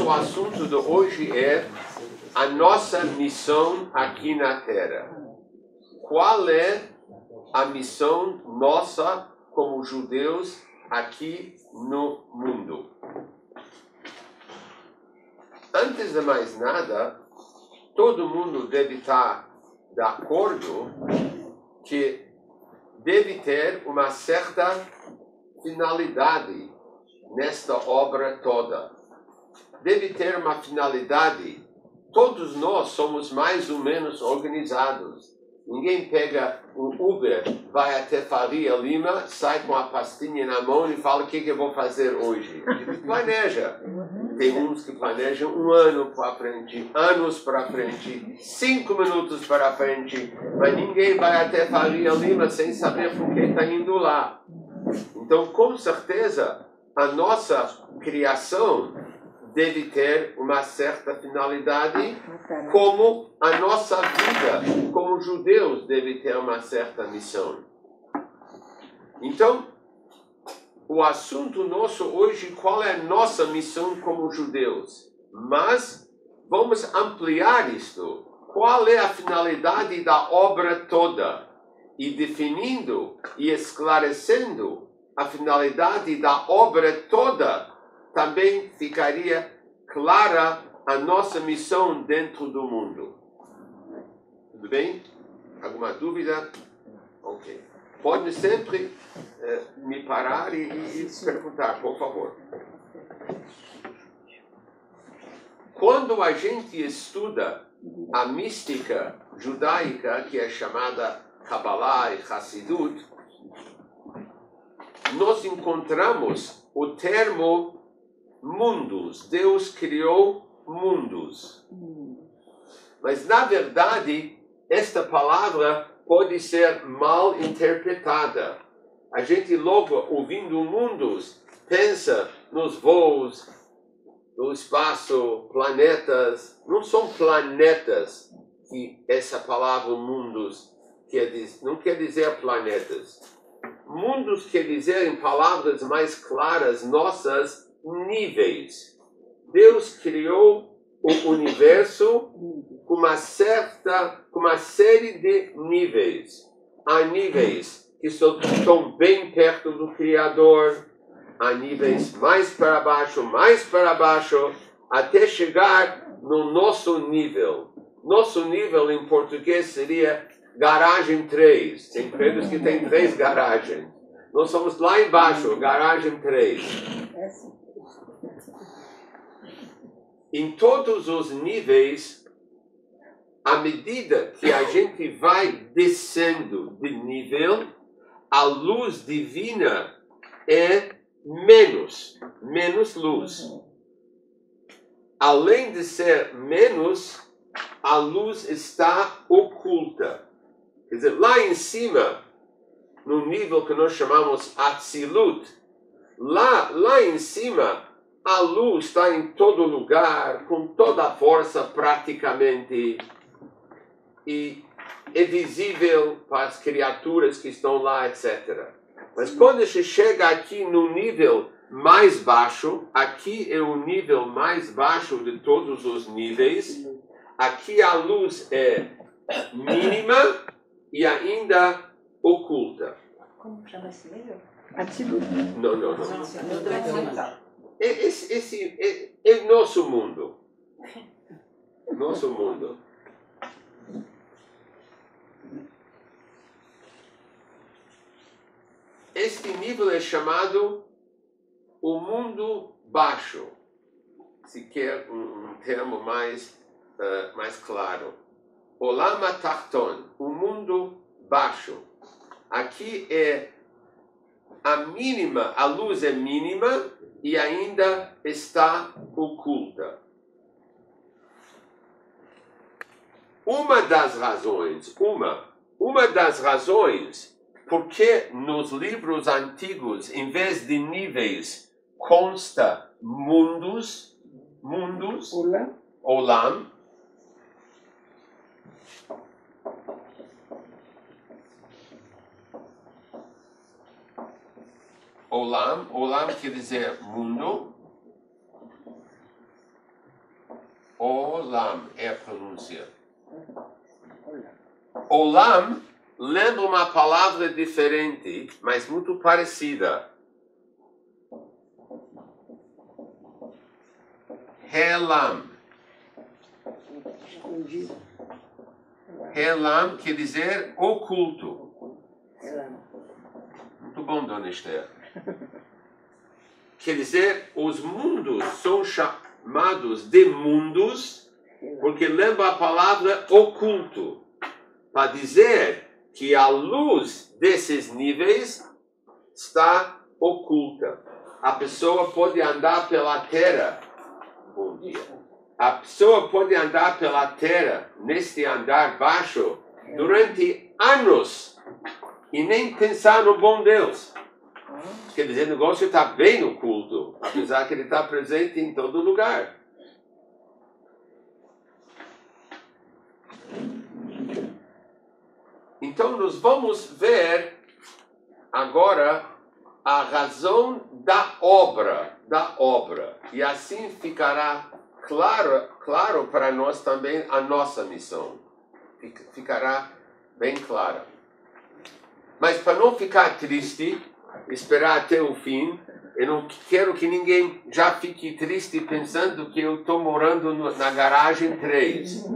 o assunto de hoje é a nossa missão aqui na Terra. Qual é a missão nossa como judeus aqui no mundo? Antes de mais nada, todo mundo deve estar de acordo que deve ter uma certa finalidade nesta obra toda. Deve ter uma finalidade. Todos nós somos mais ou menos organizados. Ninguém pega um Uber, vai até Faria Lima, sai com a pastinha na mão e fala o que eu vou fazer hoje. Ele planeja. Tem uns que planejam 1 ano para frente, anos para frente, 5 minutos para frente, mas ninguém vai até Faria Lima sem saber por que está indo lá. Então, com certeza, a nossa criação deve ter uma certa finalidade, como a nossa vida como judeus deve ter uma certa missão. Então, o assunto nosso hoje, qual é a nossa missão como judeus? Mas vamos ampliar isto. Qual é a finalidade da obra toda? E definindo e esclarecendo a finalidade da obra toda, também ficaria clara a nossa missão dentro do mundo. Tudo bem? Alguma dúvida? Ok. Pode sempre me parar e perguntar, por favor. Quando a gente estuda a mística judaica, que é chamada Kabbalah e Hassidut, nós encontramos o termo mundos. Deus criou mundos. Mas, na verdade, esta palavra pode ser mal interpretada. A gente logo, ouvindo mundos, pensa nos voos, no espaço, planetas. Não são planetas que essa palavra mundos não quer dizer planetas. Mundos quer dizer, em palavras mais claras nossas, níveis. Deus criou o universo com uma série de níveis. Há níveis que estão bem perto do Criador, há níveis mais para baixo, até chegar no nosso nível. Nosso nível em português seria garagem 3. Tem prédios que tem 3 garagens. Nós somos lá embaixo, garagem 3. Em todos os níveis, à medida que a gente vai descendo de nível, a luz divina é menos luz. Além de ser menos, a luz está oculta. Quer dizer, lá em cima, no nível que nós chamamos Atzilut, lá em cima, a luz está em todo lugar, com toda a força praticamente, e é visível para as criaturas que estão lá, etc. Mas quando se chega aqui no nível mais baixo, aqui é o nível mais baixo de todos os níveis, aqui a luz é mínima e ainda oculta. Como chama esse nível? Não. Esse é nosso mundo. Nosso mundo. Este nível é chamado o mundo baixo, se quer um termo mais claro. Olam Atachton, o mundo baixo. Aqui é a luz é mínima e ainda está oculta. Uma das razões porque nos livros antigos, em vez de níveis, consta mundos, Olam. Olam quer dizer mundo. Olam é a pronúncia. Olam lembra uma palavra diferente, mas muito parecida. Helam. Helam quer dizer oculto. Muito bom, dona Esther. Quer dizer, os mundos são chamados de mundos porque lembra a palavra oculto, para dizer que a luz desses níveis está oculta. A pessoa pode andar pela terra. Bom dia. A pessoa pode andar pela terra, neste andar baixo, durante anos e nem pensar no bom Deus. Quer dizer, o negócio está bem oculto, apesar que ele está presente em todo lugar. Então, nós vamos ver agora a razão da obra. E assim ficará claro para nós também a nossa missão. Ficará bem clara. Mas para não ficar triste, esperar até o fim, eu não quero que ninguém já fique triste pensando que eu estou morando na garagem 3.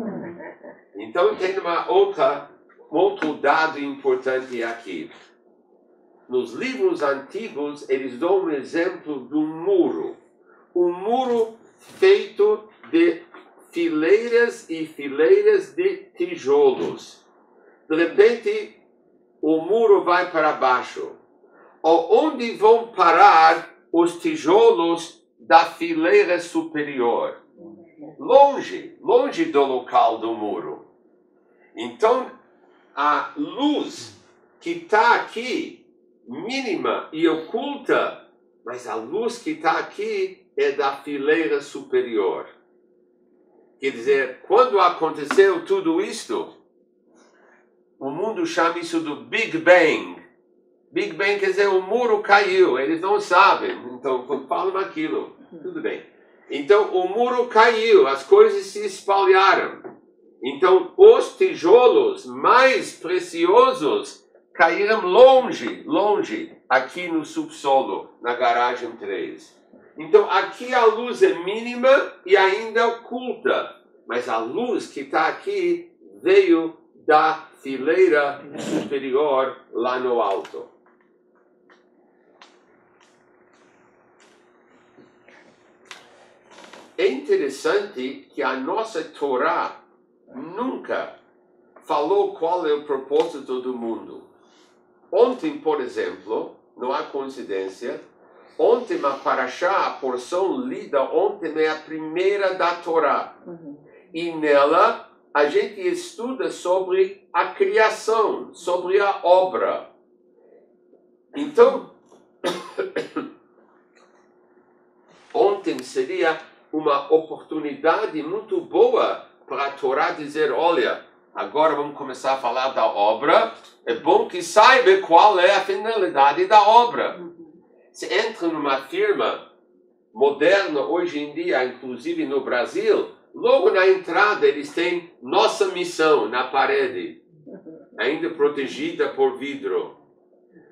Então tem outro dado importante aqui. Nos livros antigos, eles dão um exemplo de um muro. Um muro feito de fileiras e fileiras de tijolos. De repente, o muro vai para baixo. Onde vão parar os tijolos da fileira superior? Longe do local do muro. Então, a luz que está aqui, mínima e oculta, mas a luz que está aqui é da fileira superior. Quer dizer, quando aconteceu tudo isto, o mundo chama isso do Big Bang. Big Bang quer dizer, o muro caiu, eles não sabem, então falam aquilo, tudo bem. Então o muro caiu, as coisas se espalharam. Então os tijolos mais preciosos caíram longe, aqui no subsolo, na garagem 3. Então aqui a luz é mínima e ainda oculta, mas a luz que está aqui veio da fileira superior lá no alto. É interessante que a nossa Torá nunca falou qual é o propósito do mundo. Ontem, por exemplo, não há coincidência, ontem a Parashá, a porção lida ontem é a primeira da Torá. E nela a gente estuda sobre a criação, sobre a obra. Então, ontem seria uma oportunidade muito boa para a Torá dizer, olha, agora vamos começar a falar da obra. É bom que saiba qual é a finalidade da obra. Se entra numa firma moderna hoje em dia, inclusive no Brasil, logo na entrada eles têm nossa missão na parede, ainda protegida por vidro.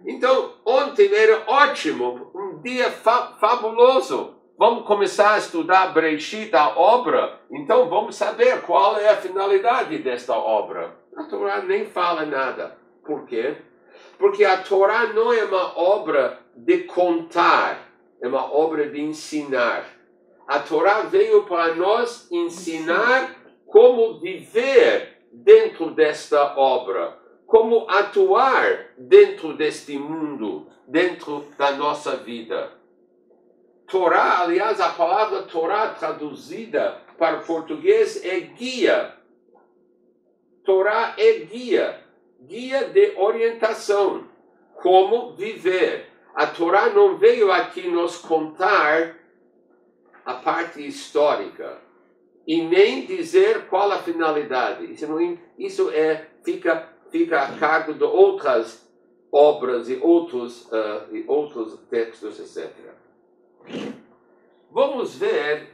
Então, ontem era ótimo, um dia fabuloso. Vamos começar a estudar Bereshit, a obra, então vamos saber qual é a finalidade desta obra. A Torá nem fala nada. Por quê? Porque a Torá não é uma obra de contar, é uma obra de ensinar. A Torá veio para nós ensinar como viver dentro desta obra, como atuar dentro deste mundo, dentro da nossa vida. Torá, aliás, a palavra Torá traduzida para o português é guia. Torá é guia de orientação, como viver. A Torá não veio aqui nos contar a parte histórica e nem dizer qual a finalidade. Isso fica a cargo de outras obras e outros textos, etc. Vamos ver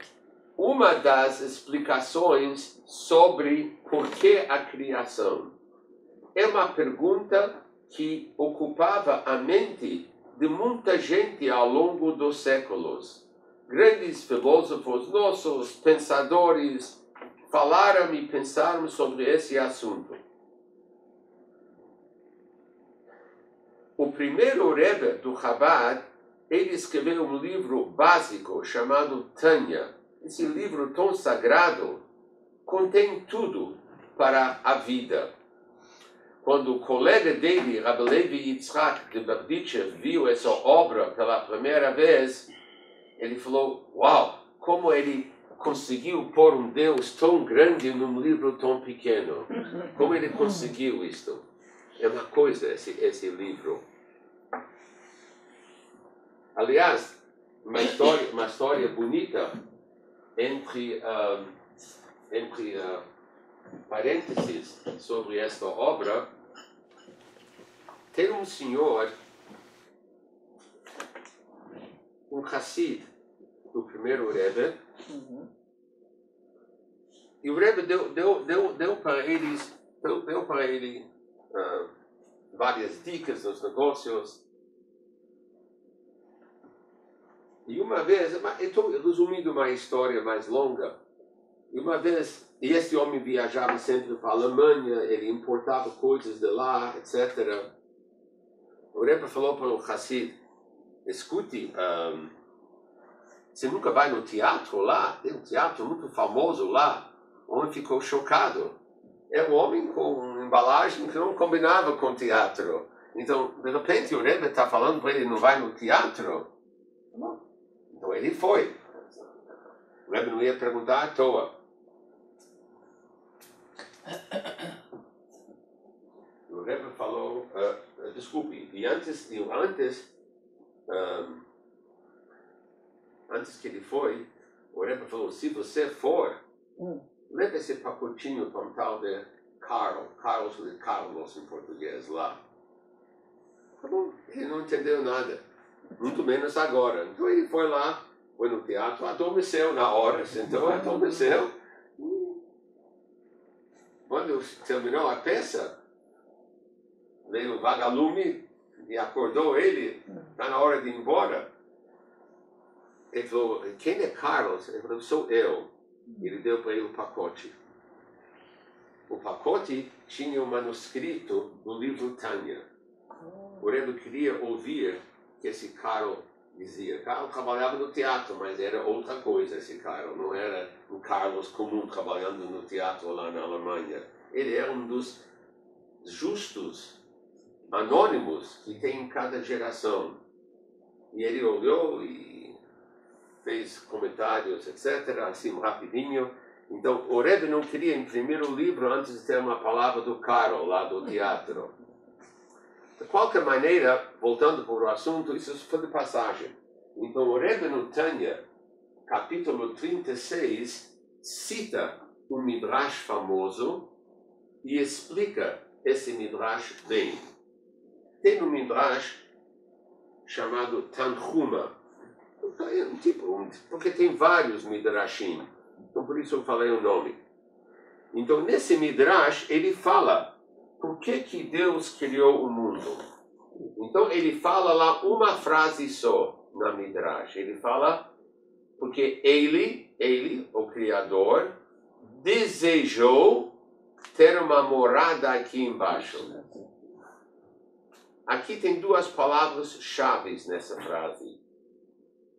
uma das explicações sobre por que a criação. É uma pergunta que ocupava a mente de muita gente ao longo dos séculos. Grandes filósofos nossos, pensadores, falaram e pensaram sobre esse assunto. O primeiro Rebbe do Chabad, ele escreveu um livro básico chamado Tanya. Esse livro tão sagrado contém tudo para a vida. Quando o colega dele, Rabbi Levi Yitzhak de Berditchev, viu essa obra pela primeira vez, ele falou, uau, como ele conseguiu pôr um Deus tão grande num livro tão pequeno. Como ele conseguiu isto? É uma coisa, esse livro. Aliás, uma história bonita entre parênteses sobre esta obra. Tem um senhor, um Hassid do primeiro Rebbe, e o Rebbe deu para ele várias dicas nos negócios. E uma vez, estou resumindo uma história mais longa, e uma vez, esse homem viajava sempre para a Alemanha, ele importava coisas de lá, etc. O Rebbe falou para o Hassid, escute, você nunca vai no teatro lá? Tem um teatro muito famoso lá. O homem ficou chocado. É um homem com uma embalagem que não combinava com teatro. Então, de repente, o Rebbe está falando para ele não vai no teatro. Então ele foi. O Rebbe não ia perguntar à toa. O Rebbe falou, desculpe, e antes que ele foi, o Rebbe falou, se você for, leve esse pacotinho para um tal de Carlos em português lá. Tá bom, ele não entendeu nada, muito menos agora. Então ele foi lá, foi no teatro, adormeceu na hora, sentou, adormeceu. Quando terminou a peça, veio o vagalume e acordou ele, está na hora de ir embora. Ele falou, quem é Carlos? Ele falou, sou eu. Ele deu para ele o pacote. O pacote tinha um manuscrito do livro Tanya. O Rebbe queria ouvir o que esse Carlos dizia. Carlos trabalhava no teatro, mas era outra coisa esse Carlos. Não era um Carlos comum trabalhando no teatro lá na Alemanha. Ele era um dos justos, anônimos, que tem em cada geração. E ele olhou e fez comentários, etc., assim, rapidinho. Então, o Rebbe não queria imprimir o livro antes de ter uma palavra do Carol, lá do teatro. De qualquer maneira, voltando para o assunto, isso foi de passagem. Então, o Rebbe no Tanya, capítulo 36, cita um Midrash famoso e explica esse Midrash bem. Tem um Midrash chamado Tanhuma, porque tem vários Midrashim, então por isso eu falei o nome. Então nesse Midrash ele fala por que Deus criou o mundo. Então ele fala lá uma frase só na Midrash. Ele fala porque ele, o Criador, desejou ter uma morada aqui embaixo. Aqui tem duas palavras-chave nessa frase.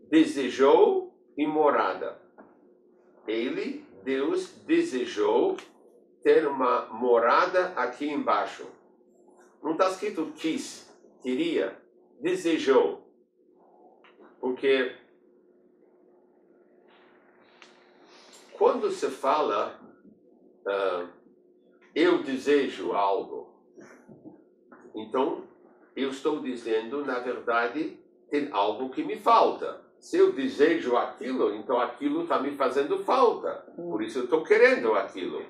Desejou e morada. Ele, Deus, desejou ter uma morada aqui embaixo. Não está escrito quis, queria, desejou. Porque quando se fala eu desejo algo, então eu estou dizendo, na verdade, tem algo que me falta. Se eu desejo aquilo, então aquilo está me fazendo falta. Por isso eu estou querendo aquilo.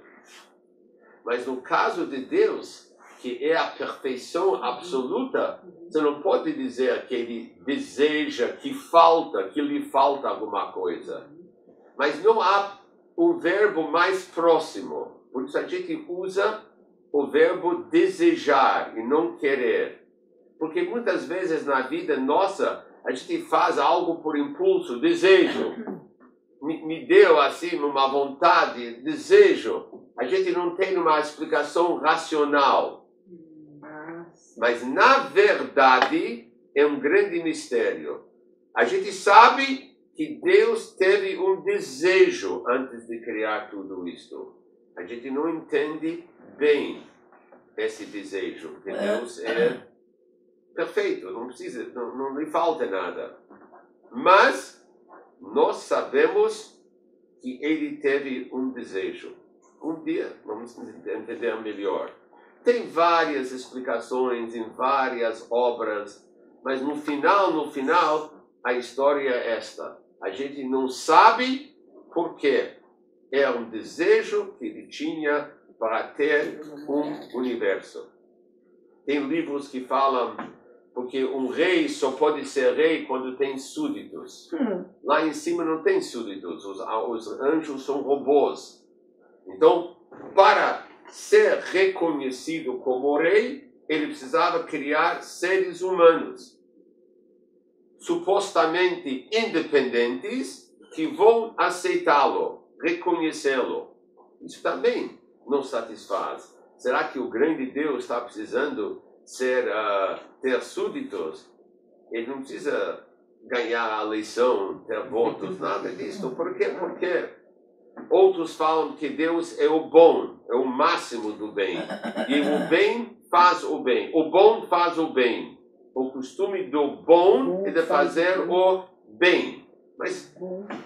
Mas no caso de Deus, que é a perfeição absoluta, você não pode dizer que ele deseja, que lhe falta alguma coisa. Mas não há um verbo mais próximo. Por isso a gente usa o verbo desejar e não querer. Porque muitas vezes na vida nossa, a gente faz algo por impulso, desejo. Me deu assim uma vontade, desejo. A gente não tem uma explicação racional. Mas na verdade é um grande mistério. A gente sabe que Deus teve um desejo antes de criar tudo isto. A gente não entende bem esse desejo, porque Deus é perfeito, não lhe falta nada. Mas nós sabemos que ele teve um desejo. Um dia vamos entender melhor. Tem várias explicações em várias obras, mas no final, a história é esta. A gente não sabe por quê. É um desejo que ele tinha para ter um universo. Tem livros que falam porque um rei só pode ser rei quando tem súditos. Lá em cima não tem súditos, os anjos são robôs. Então, para ser reconhecido como rei, ele precisava criar seres humanos, supostamente independentes, que vão aceitá-lo, reconhecê-lo. Isso também não satisfaz. Será que o grande Deus está precisando ter súditos? Ele não precisa ganhar a eleição, ter votos, nada disso. Por quê? Porque outros falam que Deus é o bom, é o máximo do bem. E o bem faz o bem. O bom faz o bem. O costume do bom é de fazer o bem. Mas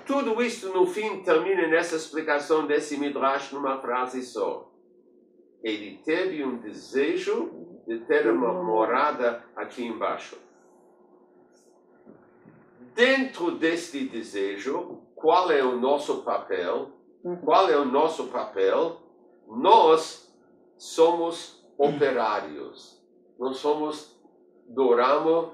tudo isso, no fim, termina nessa explicação desse Midrash numa frase só. Ele teve um desejo de ter uma morada aqui embaixo. Dentro deste desejo, qual é o nosso papel? Qual é o nosso papel? Nós somos operários. Nós somos do ramo,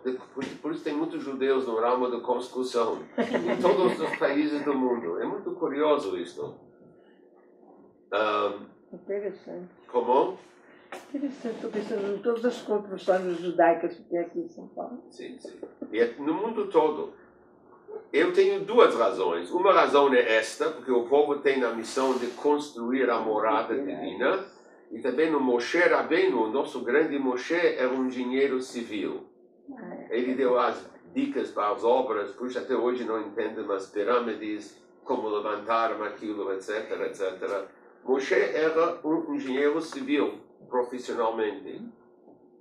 por isso tem muitos judeus no ramo da construção, em todos os países do mundo. É muito curioso isso. Interessante. Como? Interessante, estou pensando em todas as construções judaicas que tem aqui em São Paulo. Sim, sim. E no mundo todo. Eu tenho duas razões. Uma razão é esta, porque o povo tem a missão de construir a morada divina. E também o Moshe Rabbeinu, o nosso grande Moshe, era um engenheiro civil. Ele deu as dicas para as obras, por isso até hoje não entendem as pirâmides, como levantaram aquilo, etc, etc. Moshe era um engenheiro civil, profissionalmente.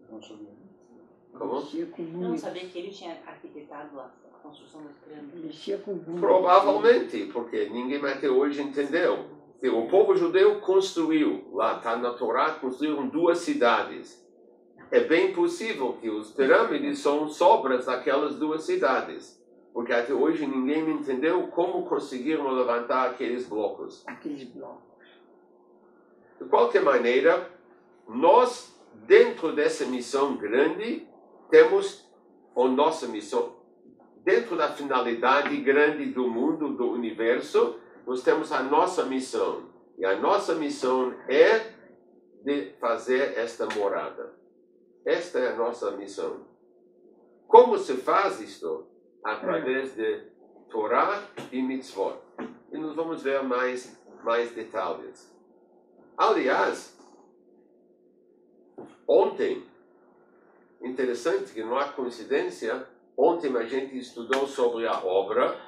Como? Eu não sabia que ele tinha arquitetado a construção das pirâmides. Provavelmente, porque ninguém até hoje entendeu. O povo judeu construiu, lá está na Torá, construíram 2 cidades. É bem possível que os pirâmides são sobras daquelas 2 cidades. Porque até hoje ninguém entendeu como conseguiram levantar aqueles blocos. De qualquer maneira, nós, dentro dessa missão grande, temos a nossa missão. Dentro da finalidade grande do mundo, do universo, nós temos a nossa missão. E a nossa missão é de fazer esta morada. Esta é a nossa missão. Como se faz isto? Através de Torá e Mitzvot. E nós vamos ver mais detalhes. Aliás, ontem, interessante que não há coincidência, ontem a gente estudou sobre a obra.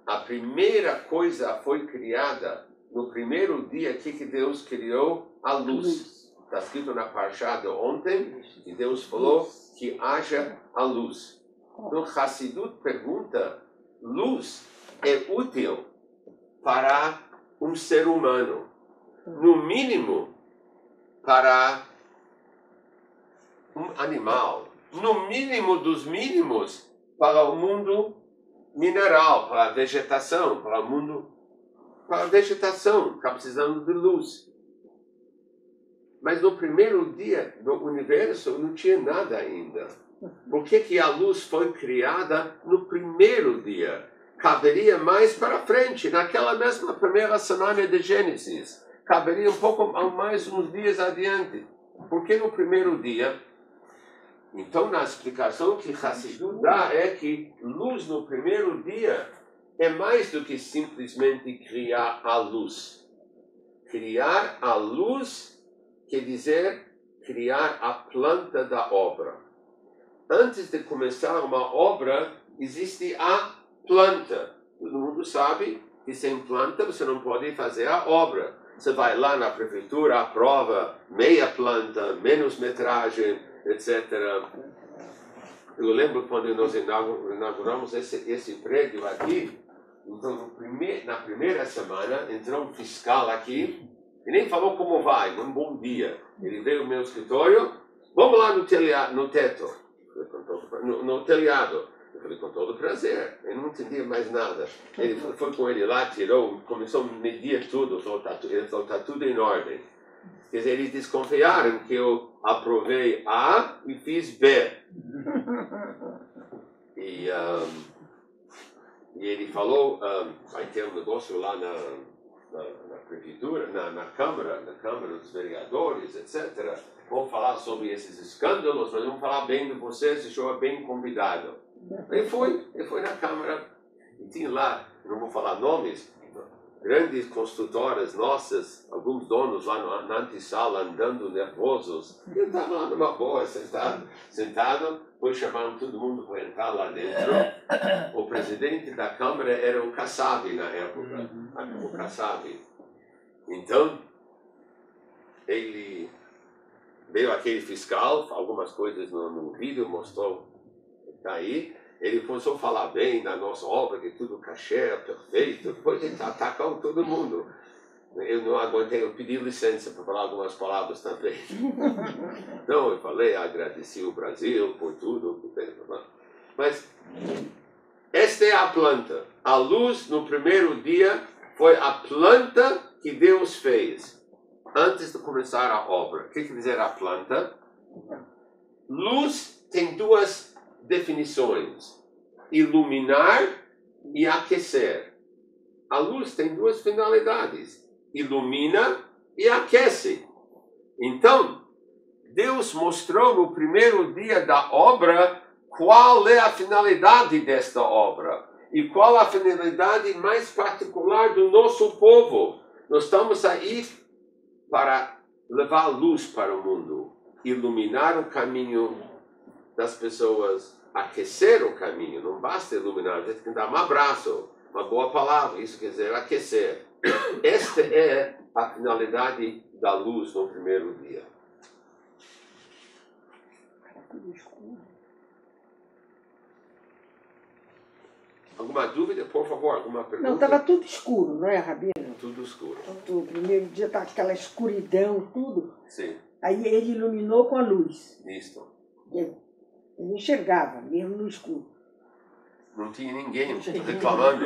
A primeira coisa foi criada no primeiro dia que Deus criou a luz. Está escrito na Parshá de ontem, que Deus falou que haja a luz. Então, Hassidut pergunta, luz é útil para um ser humano, no mínimo para um animal, no mínimo dos mínimos para o mundo mineral, para a vegetação, para a vegetação, está precisando de luz. Mas no primeiro dia do universo não tinha nada ainda. Por que a luz foi criada no primeiro dia? caberia mais para frente, naquela mesma primeira semana de Gênesis. Caberia um pouco mais uns dias adiante. Porque no primeiro dia, então na explicação que Hassidut dá é que luz no primeiro dia é mais do que simplesmente criar a luz. Criar a luz quer dizer criar a planta da obra. Antes de começar uma obra, existe a planta. Todo mundo sabe que sem planta você não pode fazer a obra. Você vai lá na prefeitura, aprova meia planta, menos metragem, etc. Eu lembro quando nós inauguramos esse prédio aqui, então na primeira semana entrou um fiscal aqui e nem falou como vai, um bom dia. Ele veio ao meu escritório, vamos lá no teto, no telhado. Eu falei, com todo prazer. Eu não entendia mais nada. Ele foi com ele lá, tirou, começou a medir tudo. Ele falou, está tudo em ordem. Quer dizer, eles desconfiaram que eu aprovei A e fiz B. E ele falou, vai ter um negócio lá na prefeitura, na Câmara dos Vereadores, etc. Vamos falar sobre esses escândalos, mas vamos falar bem de você, se senhor é bem convidado. Ele foi na Câmara e tinha lá, não vou falar nomes, grandes construtoras nossas, alguns donos lá na antessala andando nervosos. Eu estava lá numa boa, sentado, foi chamando todo mundo para entrar lá dentro. O presidente da Câmara era o Kassab na época, o Kassab. Então, ele veio aquele fiscal, algumas coisas no vídeo, mostrou. Aí, ele começou a falar bem da nossa obra, que tudo cachê, perfeito. Depois ele atacou todo mundo. Eu não aguentei, eu pedi licença para falar algumas palavras também. Então, eu falei, agradeci o Brasil por tudo. Mas, esta é a planta. A luz, no primeiro dia, foi a planta que Deus fez, antes de começar a obra. O que quer dizer a planta? Luz tem duas definições: iluminar e aquecer. A luz tem duas finalidades: ilumina e aquece. Então, Deus mostrou no primeiro dia da obra qual é a finalidade desta obra e qual a finalidade mais particular do nosso povo. Nós estamos aí para levar luz para o mundo, iluminar o caminho das pessoas, aquecer o caminho. Não basta iluminar, a gente tem que dar um abraço, uma boa palavra, isso quer dizer aquecer. Esta é a finalidade da luz no primeiro dia. Alguma dúvida, por favor? Alguma pergunta? Não, estava tudo escuro, não é, Rabino? Tudo escuro. O primeiro dia estava aquela escuridão, tudo. Sim. Aí ele iluminou com a luz. Isso. Ele enxergava, mesmo no escuro. Não tinha ninguém reclamando.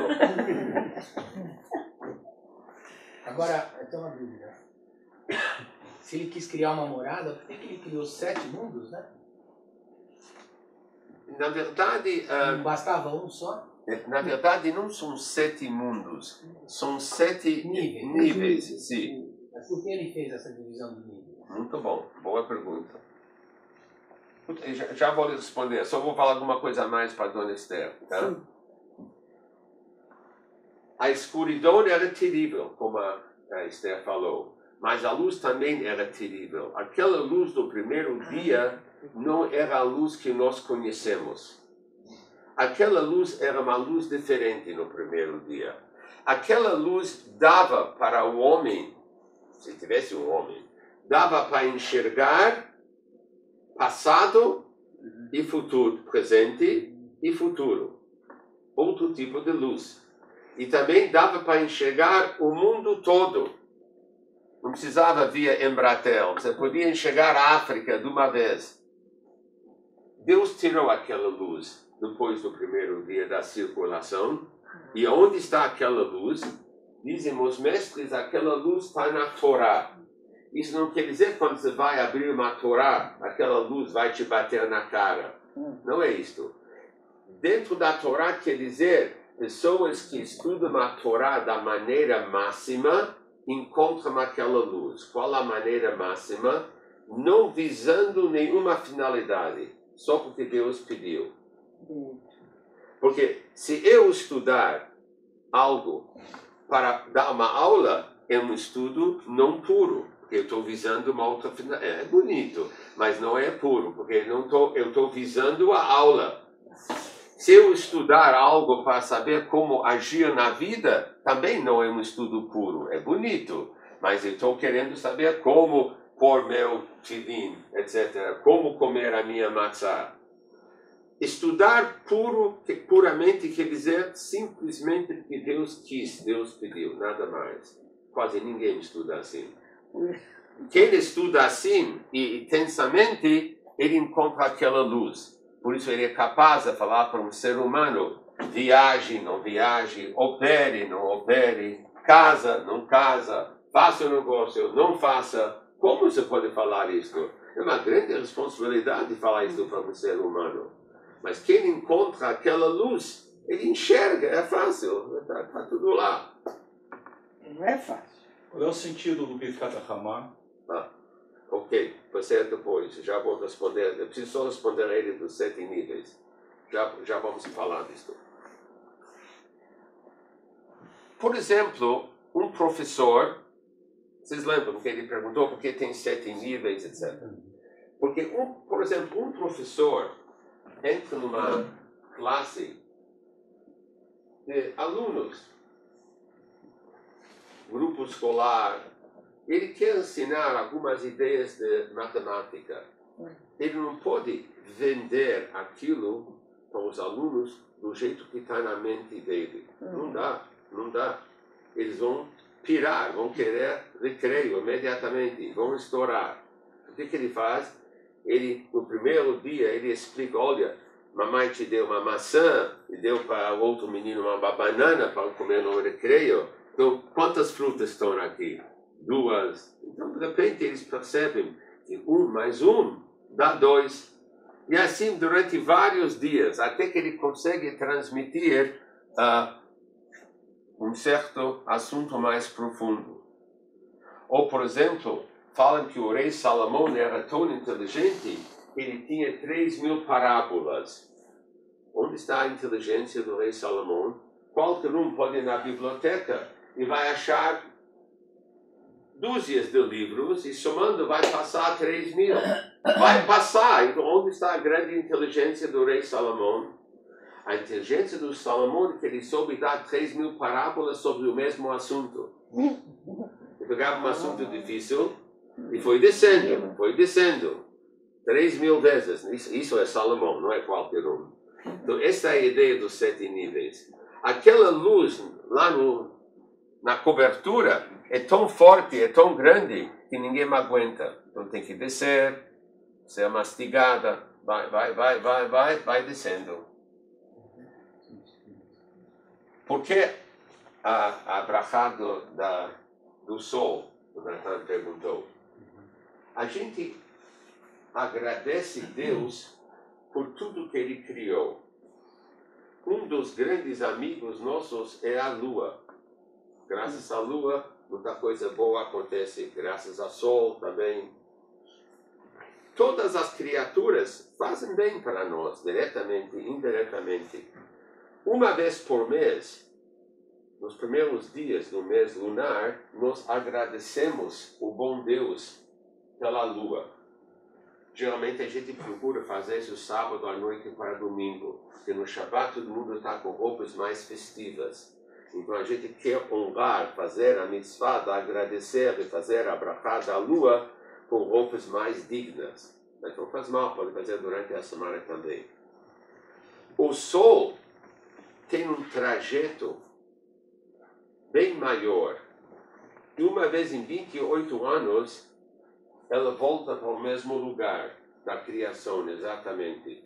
Agora, eu tenho uma dúvida. Se ele quis criar uma morada, por que ele criou 7 mundos, né? Na verdade, Não bastava um só? na verdade, não são 7 mundos, são 7 níveis. Sim. Mas por que ele fez essa divisão de níveis? Muito bom, boa pergunta. Já vou responder, só vou falar alguma coisa a mais para a Dona Esther. Tá? A escuridão era terrível, como a Esther falou, mas a luz também era terrível. Aquela luz do primeiro dia não era a luz que nós conhecemos. Aquela luz era uma luz diferente no primeiro dia. Aquela luz dava para o homem, se tivesse um homem, dava para enxergar passado e futuro, presente e futuro. Outro tipo de luz. E também dava para enxergar o mundo todo. Não precisava via Embratel. Você podia enxergar a África de uma vez. Deus tirou aquela luz depois do primeiro dia da circulação. E onde está aquela luz? Dizem os mestres, aquela luz está na Torá. Isso não quer dizer que quando você vai abrir uma Torá, aquela luz vai te bater na cara. Não é isto. Dentro da Torá quer dizer pessoas que estudam a Torá da maneira máxima encontram aquela luz. Qual a maneira máxima? Não visando nenhuma finalidade, só porque Deus pediu. Porque se eu estudar algo para dar uma aula, é um estudo não puro, porque eu estou visando uma outra finalidade. É bonito, mas não é puro, porque eu estou visando a aula. Se eu estudar algo para saber como agir na vida, também não é um estudo puro. É bonito, mas eu estou querendo saber como pôr meu tefilin, etc. Como comer a minha matzah. Estudar puramente quer dizer simplesmente porque Deus quis, Deus pediu, nada mais. Quase ninguém estuda assim. Quem estuda assim e intensamente, ele encontra aquela luz. Por isso ele é capaz de falar para um ser humano, viaje, não viaje, opere, não opere, casa, não casa, faça um negócio, não faça. Como você pode falar isso? É uma grande responsabilidade falar isso para um ser humano. Mas quem encontra aquela luz, ele enxerga, é fácil, está tudo lá. Não é fácil. Qual é o sentido do Birkat HaMahama? Ok, você é depois, já vou responder, eu preciso só responder a ele dos 7 níveis. Já vamos falar disso. Por exemplo, um professor, vocês lembram que ele perguntou por que tem 7 níveis, etc. Porque, por exemplo, um professor entra numa classe de alunos, grupo escolar, ele quer ensinar algumas ideias de matemática. Ele não pode vender aquilo para os alunos do jeito que está na mente dele. Não dá, não dá. Eles vão pirar, vão querer recreio imediatamente, vão estourar. O que ele faz? Ele, no primeiro dia, ele explica, olha, mamãe te deu uma maçã e deu para o outro menino uma banana para comer no recreio. Então, quantas frutas estão aqui? 2. Então, de repente, eles percebem que 1 mais 1 dá 2. E assim, durante vários dias, até que ele consegue transmitir um certo assunto mais profundo. Ou, por exemplo, falam que o rei Salomão era tão inteligente que ele tinha 3.000 parábolas. Onde está a inteligência do rei Salomão? Qualquer um pode ir na biblioteca e vai achar dúzias de livros e somando vai passar 3.000. Vai passar. Então, onde está a grande inteligência do rei Salomão? A inteligência do Salomão é que ele soube dar 3.000 parábolas sobre o mesmo assunto. Ele pegava um assunto difícil e foi descendo. 3.000 vezes. Isso é Salomão, não é qualquer um. Então, essa é a ideia dos 7 níveis. Aquela luz lá na cobertura é tão forte, é tão grande, que ninguém aguenta. Então tem que descer, ser mastigada, vai descendo. Por que a brachá do sol, o Natan perguntou? A gente agradece a Deus por tudo que Ele criou. Um dos grandes amigos nossos é a Lua. Graças à Lua, muita coisa boa acontece. Graças ao Sol também. Todas as criaturas fazem bem para nós, diretamente e indiretamente. Uma vez por mês, nos primeiros dias do mês lunar, nós agradecemos o bom Deus pela Lua. Geralmente a gente procura fazer isso sábado à noite para domingo, porque no Shabbat todo mundo está com roupas mais festivas. Então a gente quer honrar, fazer a mitzvah de agradecer e fazer a brachá da lua com roupas mais dignas. Então faz mal, pode fazer durante a semana também. O sol tem um trajeto bem maior. E uma vez em 28 anos, ela volta para o mesmo lugar da criação, exatamente.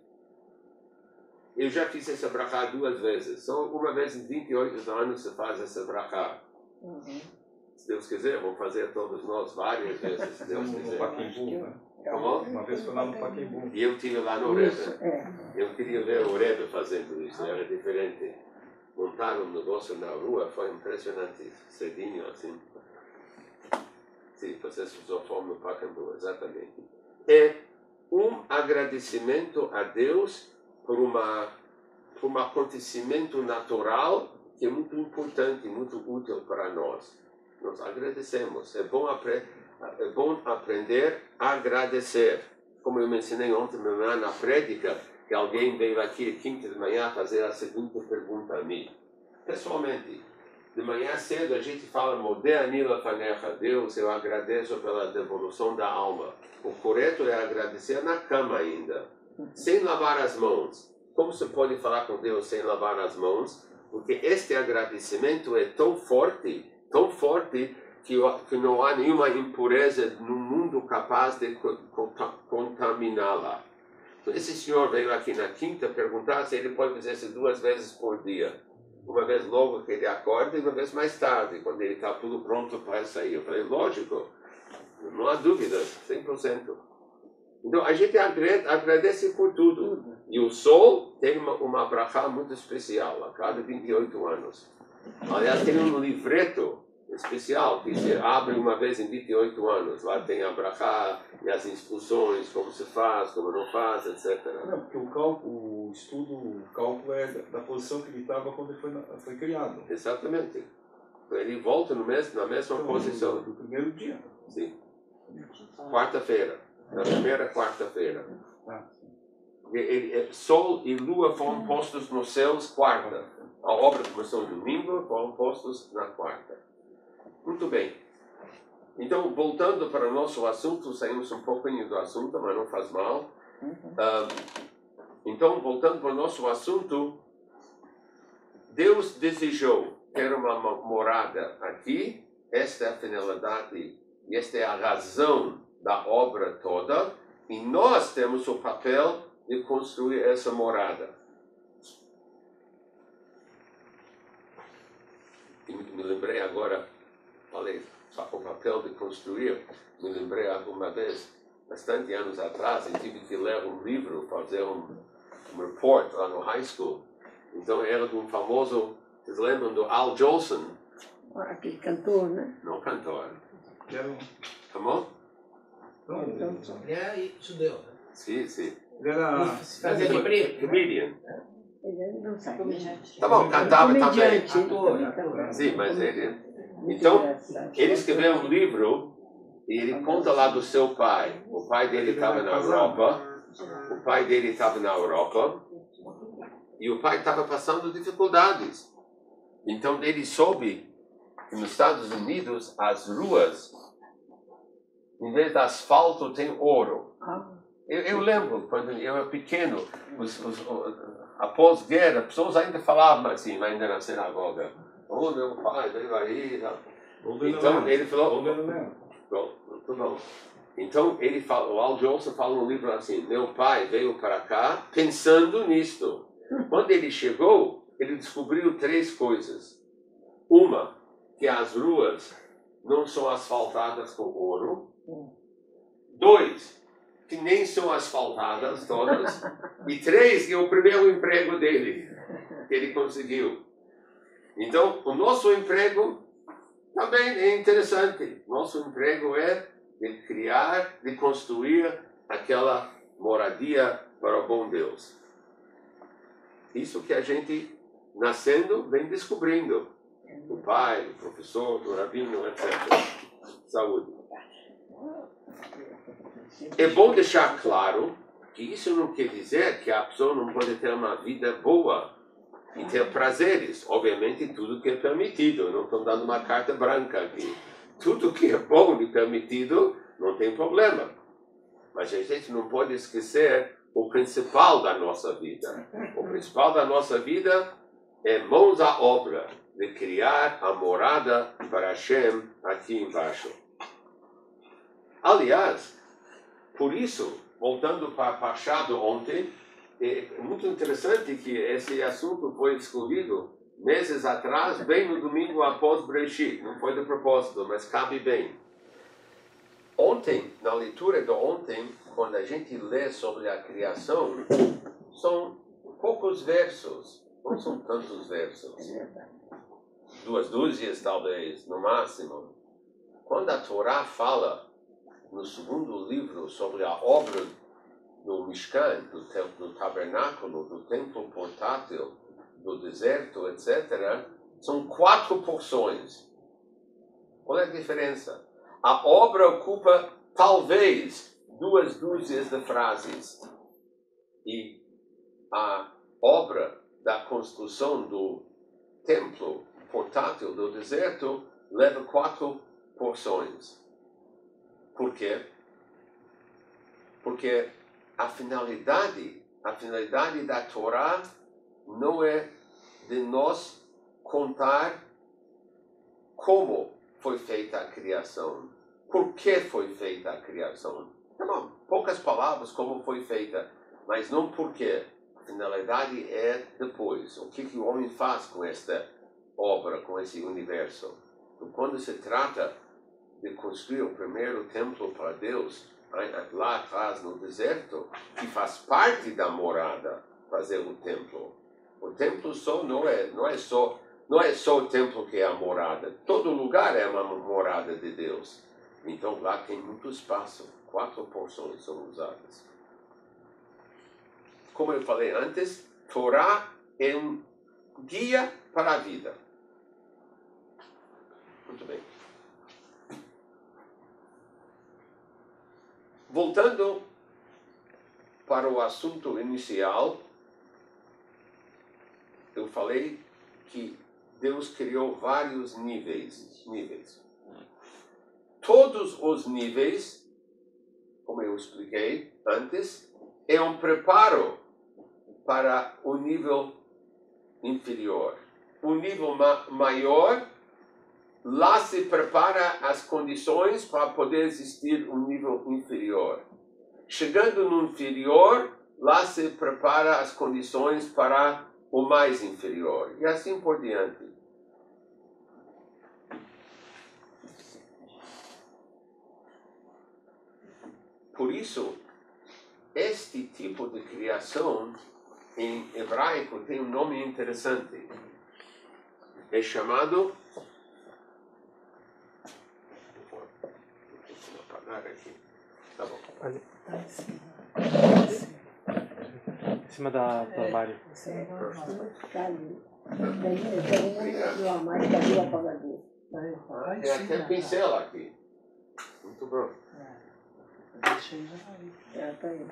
Eu já fiz essa brachá 2 vezes. Só uma vez em 28 anos se faz essa brachá. Se Deus quiser, vamos fazer todos nós várias vezes, se Deus quiser. Como? Uma vez foi lá no Pacaembu. E eu estive lá no Rebbe. Eu queria ver o Rebbe fazendo isso, era diferente. montar um negócio na rua, foi impressionante, cedinho assim. Sim, vocês usam forma no Pacaembu, exatamente. É um agradecimento a Deus por um acontecimento natural que é muito importante, muito útil para nós. Nós agradecemos. É bom aprender a agradecer. Como eu mencionei ontem na prédica, que alguém veio aqui quinta de manhã fazer a seguinte pergunta a mim. Pessoalmente, de manhã cedo a gente fala, Modé Anila Fanecha, Deus, eu agradeço pela devolução da alma. O correto é agradecer na cama ainda, sem lavar as mãos. Como se pode falar com Deus sem lavar as mãos? Porque este agradecimento é tão forte que não há nenhuma impureza no mundo capaz de contaminá-la. Então, esse senhor veio aqui na quinta perguntar se ele pode fazer isso 2 vezes por dia. Uma vez logo que ele acorda e uma vez mais tarde, quando ele está tudo pronto para sair. Eu falei, lógico, não há dúvidas, 100%. Então, a gente agradece por tudo. E o sol tem uma brachá muito especial, a cada 28 anos. Aliás, tem um livreto especial que se abre uma vez em 28 anos. Lá tem a brachá e as instruções, como se faz, como não faz, etc. Não, porque o cálculo é da posição que ele estava quando ele foi criado. Exatamente. Ele volta na mesma posição. Do primeiro dia. Sim. Quarta-feira. Na primeira quarta-feira. Sol e lua foram postos nos céus quarta. A obra começou no domingo, foram postos na quarta. Muito bem. Então, voltando para o nosso assunto, saímos um pouquinho do assunto, mas não faz mal. Então, voltando para o nosso assunto, Deus desejou ter uma morada aqui. Esta é a finalidade e esta é a razão da obra toda. E nós temos o papel de construir essa morada. E me lembrei agora, falei, o papel de construir, me lembrei alguma vez, bastante anos atrás, eu tive que ler um livro, fazer um report lá no high school. Então era de um famoso, vocês lembram do Al Jolson? Aquele cantor, né? Não cantor. Ele Como? Ele é judeu, né? Sim, sim. era Fazia de preto. Comedian. Ele não sabe. Comediante. Tá bom, cantava também. Comediante. Ator. Sim, mas ele... Muito Então, engraçado. ele escreveu um livro e ele conta lá do seu pai. O pai dele estava na Europa. O pai dele estava na Europa. E o pai estava passando dificuldades. Então, ele soube que nos Estados Unidos, as ruas, em vez de asfalto, tem ouro. Eu lembro, quando eu era pequeno, após a guerra, pessoas ainda falavam assim, ainda na sinagoga. Oh, meu pai veio aí. Então, ele falou... Muito bom. Então, ele fala, o Al Jolson fala no livro assim, meu pai veio para cá pensando nisto. Quando ele chegou, ele descobriu 3 coisas. Uma, que as ruas não são asfaltadas com ouro. 2, que nem são asfaltadas todas. E 3, que é o primeiro emprego dele, que ele conseguiu. Então, o nosso emprego também é interessante. Nosso emprego é de criar, de construir aquela moradia para o bom Deus. Isso que a gente, nascendo, vem descobrindo. O pai, o professor, o rabino, etc. Saúde. É bom deixar claro que isso não quer dizer que a pessoa não pode ter uma vida boa e ter prazeres. Obviamente, tudo que é permitido. Não estou dando uma carta branca aqui. Tudo que é bom e permitido, não tem problema. Mas a gente não pode esquecer o principal da nossa vida. O principal da nossa vida é mãos à obra de criar a morada para Hashem aqui embaixo. Aliás, por isso, voltando para a Parshá de ontem, é muito interessante que esse assunto foi escolhido meses atrás, bem no domingo após Breshit. Não foi de propósito, mas cabe bem. Ontem, na leitura de ontem, quando a gente lê sobre a criação, são poucos versos. Não são tantos versos. É verdade. 2 dúzias, talvez, no máximo. Quando a Torá fala, no segundo livro, sobre a obra do Mishkan, do tabernáculo, do templo portátil, do deserto, etc., são 4 porções. Qual é a diferença? A obra ocupa, talvez, 2 dúzias de frases. E a obra da construção do templo portátil do deserto leva 4 porções. Por quê? Porque a finalidade da Torá não é de nós contar como foi feita a criação, por que foi feita a criação. Não, poucas palavras como foi feita, mas não por quê. A finalidade é depois. O que o homem faz com esta obra, com esse universo. Então, quando se trata de construir o primeiro templo para Deus, lá atrás no deserto, que faz parte da morada, fazer o templo. O templo não é só o templo que é a morada. Todo lugar é uma morada de Deus. Então lá tem muito espaço. 4 porções são usadas. Como eu falei antes, Torá é um guia para a vida. Muito bem. Voltando para o assunto inicial, eu falei que Deus criou vários níveis. Todos os níveis, como eu expliquei antes, é um preparo para o nível inferior. O nível maior, lá se prepara as condições para poder existir um nível inferior. Chegando no inferior, lá se prepara as condições para o mais inferior. E assim por diante. Por isso, este tipo de criação, em hebraico, tem um nome interessante. É chamado... Vou apagar aqui. Tá bom. Ali. Em cima da armário. Tá ali. Tem uma mais da rua apagador. Tem até pincel aqui. Muito bom. Deixa aí já aí. É, tá aí.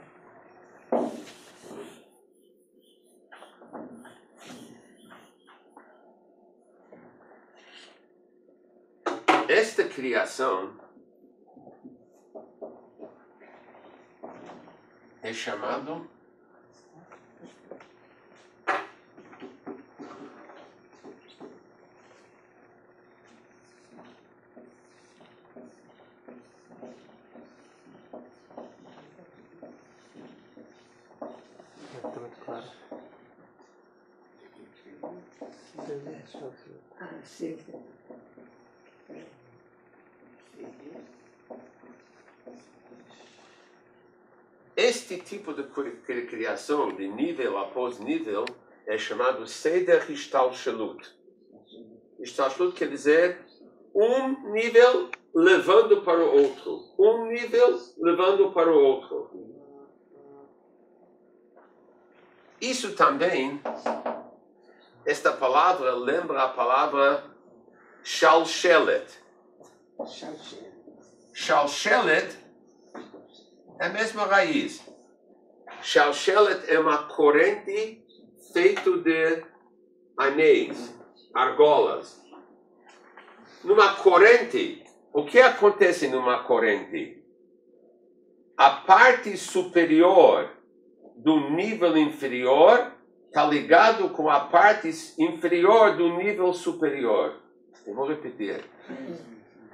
Esta criação é chamado Está muito claro. Ah, sim. este tipo de criação, de nível após nível, é chamado Seder Hishtalshelut. Hishtalshelut quer dizer um nível levando para o outro. Um nível levando para o outro. Isso também, esta palavra lembra a palavra Shalshelet. Shalshelet é a mesma raiz. Shalshelet é uma corrente feita de anéis, argolas. Numa corrente, o que acontece numa corrente? A parte superior do nível inferior está ligado com a parte inferior do nível superior. Eu vou repetir.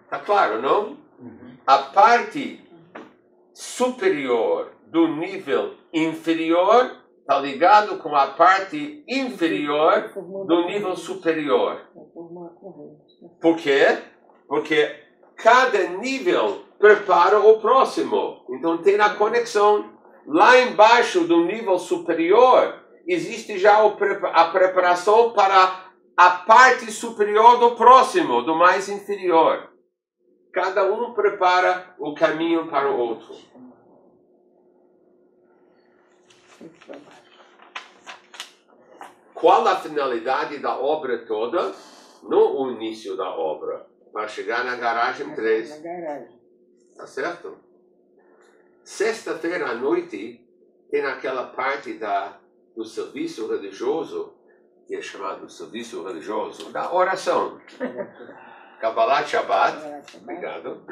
Está claro, não? A parte superior do nível inferior está ligado com a parte inferior do nível superior. Por quê? Porque cada nível prepara o próximo. Então tem a conexão. Lá embaixo do nível superior existe já a preparação para a parte superior do próximo, do mais inferior. Cada um prepara o caminho para o outro. Qual a finalidade da obra toda? Não o início da obra, para chegar na garagem 3. Na garagem. Tá certo? Sexta-feira à noite, tem aquela parte do serviço religioso, que é chamado serviço religioso, da oração. Kabbalat Shabbat. Obrigado.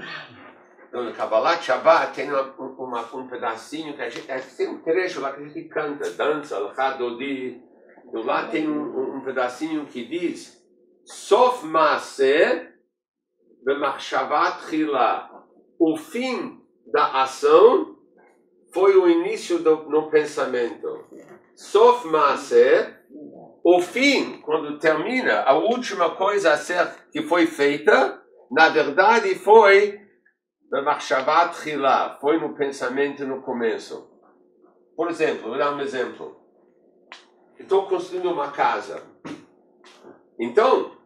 Então, no Kabbalat Shabbat tem um pedacinho que a gente tem um trecho lá que a gente canta, dança, Al-Hadodi. Do lado tem um pedacinho que diz Sof Maaseh B'Machshavat Tchila. O fim da ação foi o início no pensamento. Sof Maaseh, o fim, quando termina, a última coisa a ser que foi feita, na verdade foi B'Machshavat Tchila, foi no pensamento no começo. Por exemplo, vou dar um exemplo. Estou construindo uma casa. Então,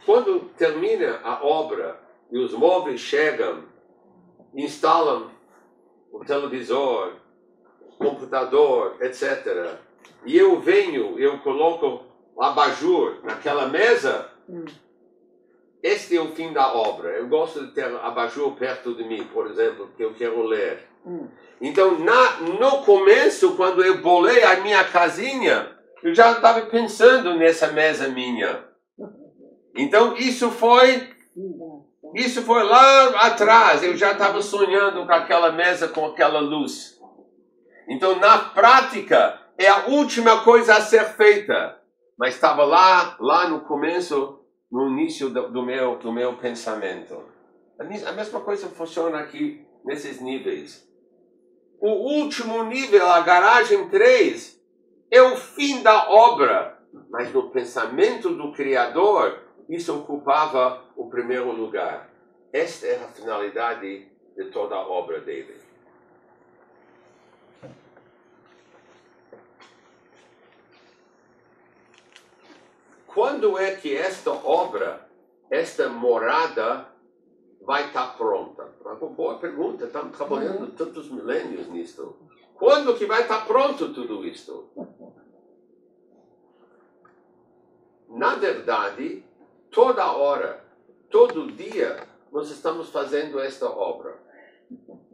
quando termina a obra e os móveis chegam, instalam o televisor, computador, etc. E eu coloco o abajur naquela mesa, este é o fim da obra. Eu gosto de ter abajur perto de mim, por exemplo, porque eu quero ler. Então, no começo, quando eu bolei a minha casinha, eu já estava pensando nessa mesa minha. Então, isso foi lá atrás. Eu já estava sonhando com aquela mesa, com aquela luz. Então, na prática, é a última coisa a ser feita. Mas estava lá no começo, no início do meu pensamento. A mesma coisa funciona aqui nesses níveis. O último nível, a garagem 3, é o fim da obra. Mas no pensamento do Criador, isso ocupava o primeiro lugar. Esta é a finalidade de toda a obra dele. Quando é que esta obra, esta morada, vai estar pronta? Uma boa pergunta, estamos trabalhando tantos milênios nisto. Quando que vai estar pronto tudo isto? Na verdade, toda hora, todo dia, nós estamos fazendo esta obra.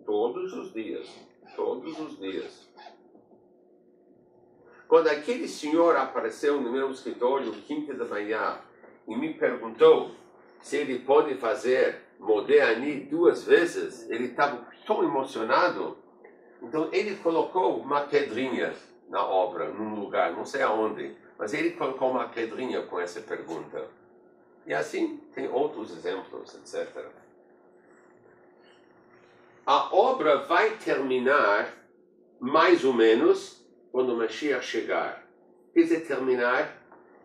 Todos os dias. Todos os dias. Quando aquele senhor apareceu no meu escritório, quinta da manhã, e me perguntou se ele pode fazer Modeh 2 vezes, ele estava tão emocionado. Então ele colocou uma pedrinha na obra, num lugar, não sei aonde, mas ele colocou uma pedrinha com essa pergunta. E assim tem outros exemplos, etc. A obra vai terminar mais ou menos quando o Mashiach chegar. Quer dizer, terminar,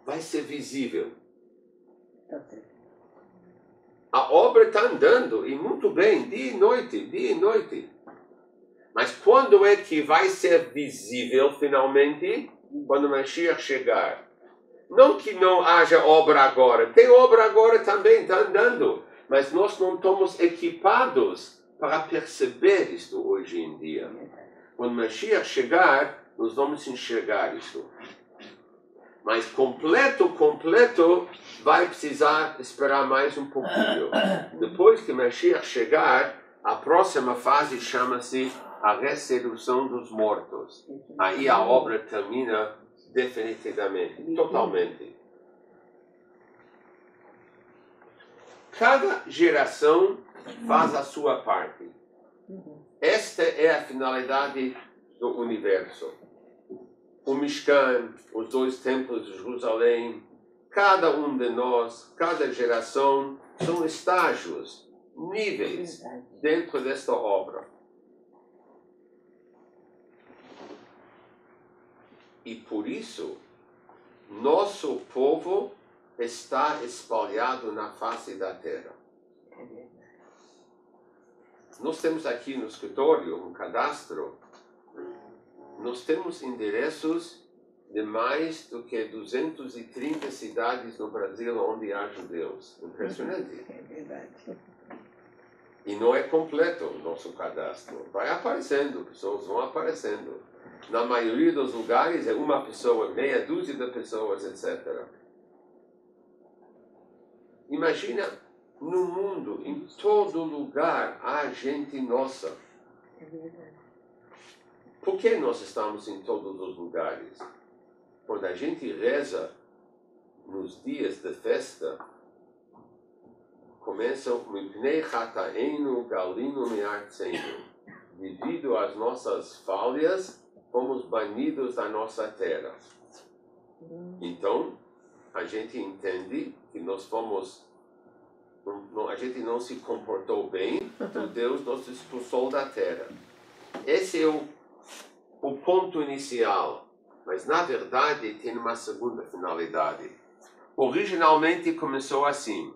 vai ser visível. A obra está andando, e muito bem, dia e noite. Mas quando é que vai ser visível, finalmente? Quando o Mashiach chegar. Não que não haja obra agora. Tem obra agora também, está andando. Mas nós não estamos equipados para perceber isto hoje em dia. Quando o Mashiach chegar, nós vamos enxergar isso. Mas completo, vai precisar esperar mais um pouquinho. Depois que Mashiach chegar, a próxima fase chama-se a ressurreição dos mortos. Aí a obra termina definitivamente, totalmente. Cada geração faz a sua parte. Esta é a finalidade do universo. O Mishkan, os 2 templos de Jerusalém, cada um de nós, cada geração, são estágios, níveis dentro desta obra. E por isso, nosso povo está espalhado na face da terra. Nós temos aqui no escritório um cadastro. nós temos endereços de mais do que 230 cidades no Brasil onde há judeus. Impressionante. É verdade. E não é completo o nosso cadastro. Vai aparecendo, pessoas vão aparecendo. Na maioria dos lugares é uma pessoa, meia dúzia de pessoas, etc. Imagina, no mundo, em todo lugar, há gente nossa. É verdade. Por que nós estamos em todos os lugares? Quando a gente reza nos dias de festa, começam Mipnei Chataenu Galinu Me'artzenu. Devido às nossas falhas, fomos banidos da nossa terra. Então, a gente entende que nós fomos, a gente não se comportou bem, então Deus nos expulsou da terra. Esse é o ponto inicial, mas na verdade tem uma segunda finalidade. Originalmente começou assim.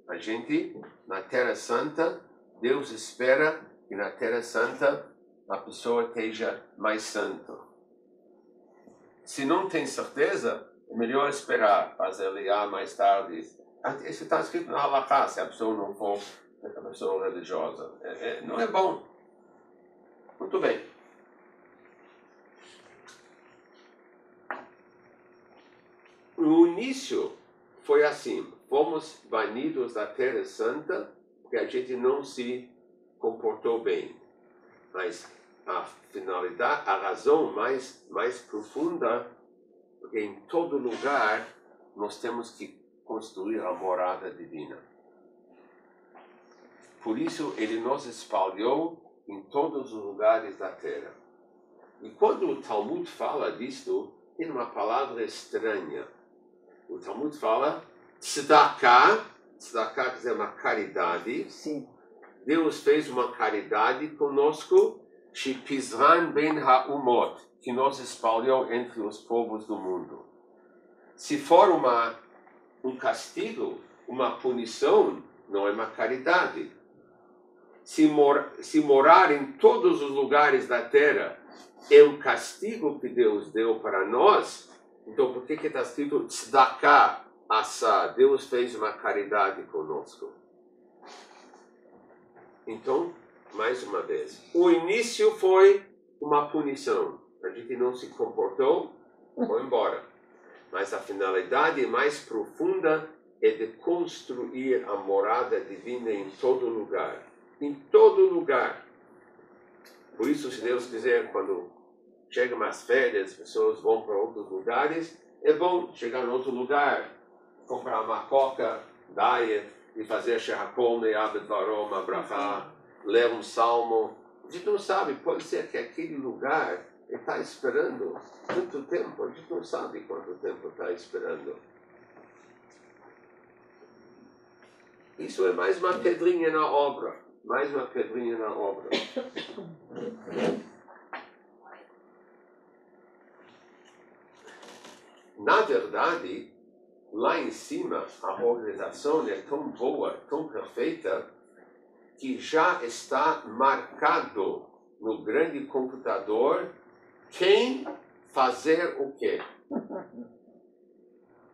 A gente, na Terra Santa, Deus espera que na Terra Santa a pessoa esteja mais santa. Se não tem certeza, é melhor esperar, fazer ligar mais tarde. Isso está escrito na Halakha, se a pessoa não for uma pessoa religiosa. Não é bom. Muito bem. No início foi assim. Fomos banidos da Terra Santa porque a gente não se comportou bem. Mas a finalidade, a razão mais profunda, porque em todo lugar nós temos que construir a morada divina. Por isso ele nos espalhou em todos os lugares da terra. E quando o Talmud fala disto, tem uma palavra estranha. O Talmud fala tzedakah, tzedakah quer dizer uma caridade. Sim. Deus fez uma caridade conosco, Shepizran ben ha'umot, que nos espalhou entre os povos do mundo. Se for um castigo, uma punição, não é uma caridade. Se morar em todos os lugares da terra é um castigo que Deus deu para nós, então por que está escrito tzedakah, asa? Deus fez uma caridade conosco. Então, mais uma vez, o início foi uma punição. A gente não se comportou, foi embora. Mas a finalidade mais profunda é de construir a morada divina em todo lugar. Em todo lugar. Por isso, se Deus quiser, quando chegam as férias, as pessoas vão para outros lugares, é bom chegar em outro lugar, comprar uma coca, diet, e fazer Shehakol Me'abed Varom Abrahá, ler um salmo. A gente não sabe, pode ser que aquele lugar está esperando tanto tempo, a gente não sabe quanto tempo está esperando. Isso é mais uma pedrinha na obra, mais uma pedrinha na obra. Na verdade, lá em cima, a organização é tão boa, tão perfeita, que já está marcado no grande computador quem fazer o quê.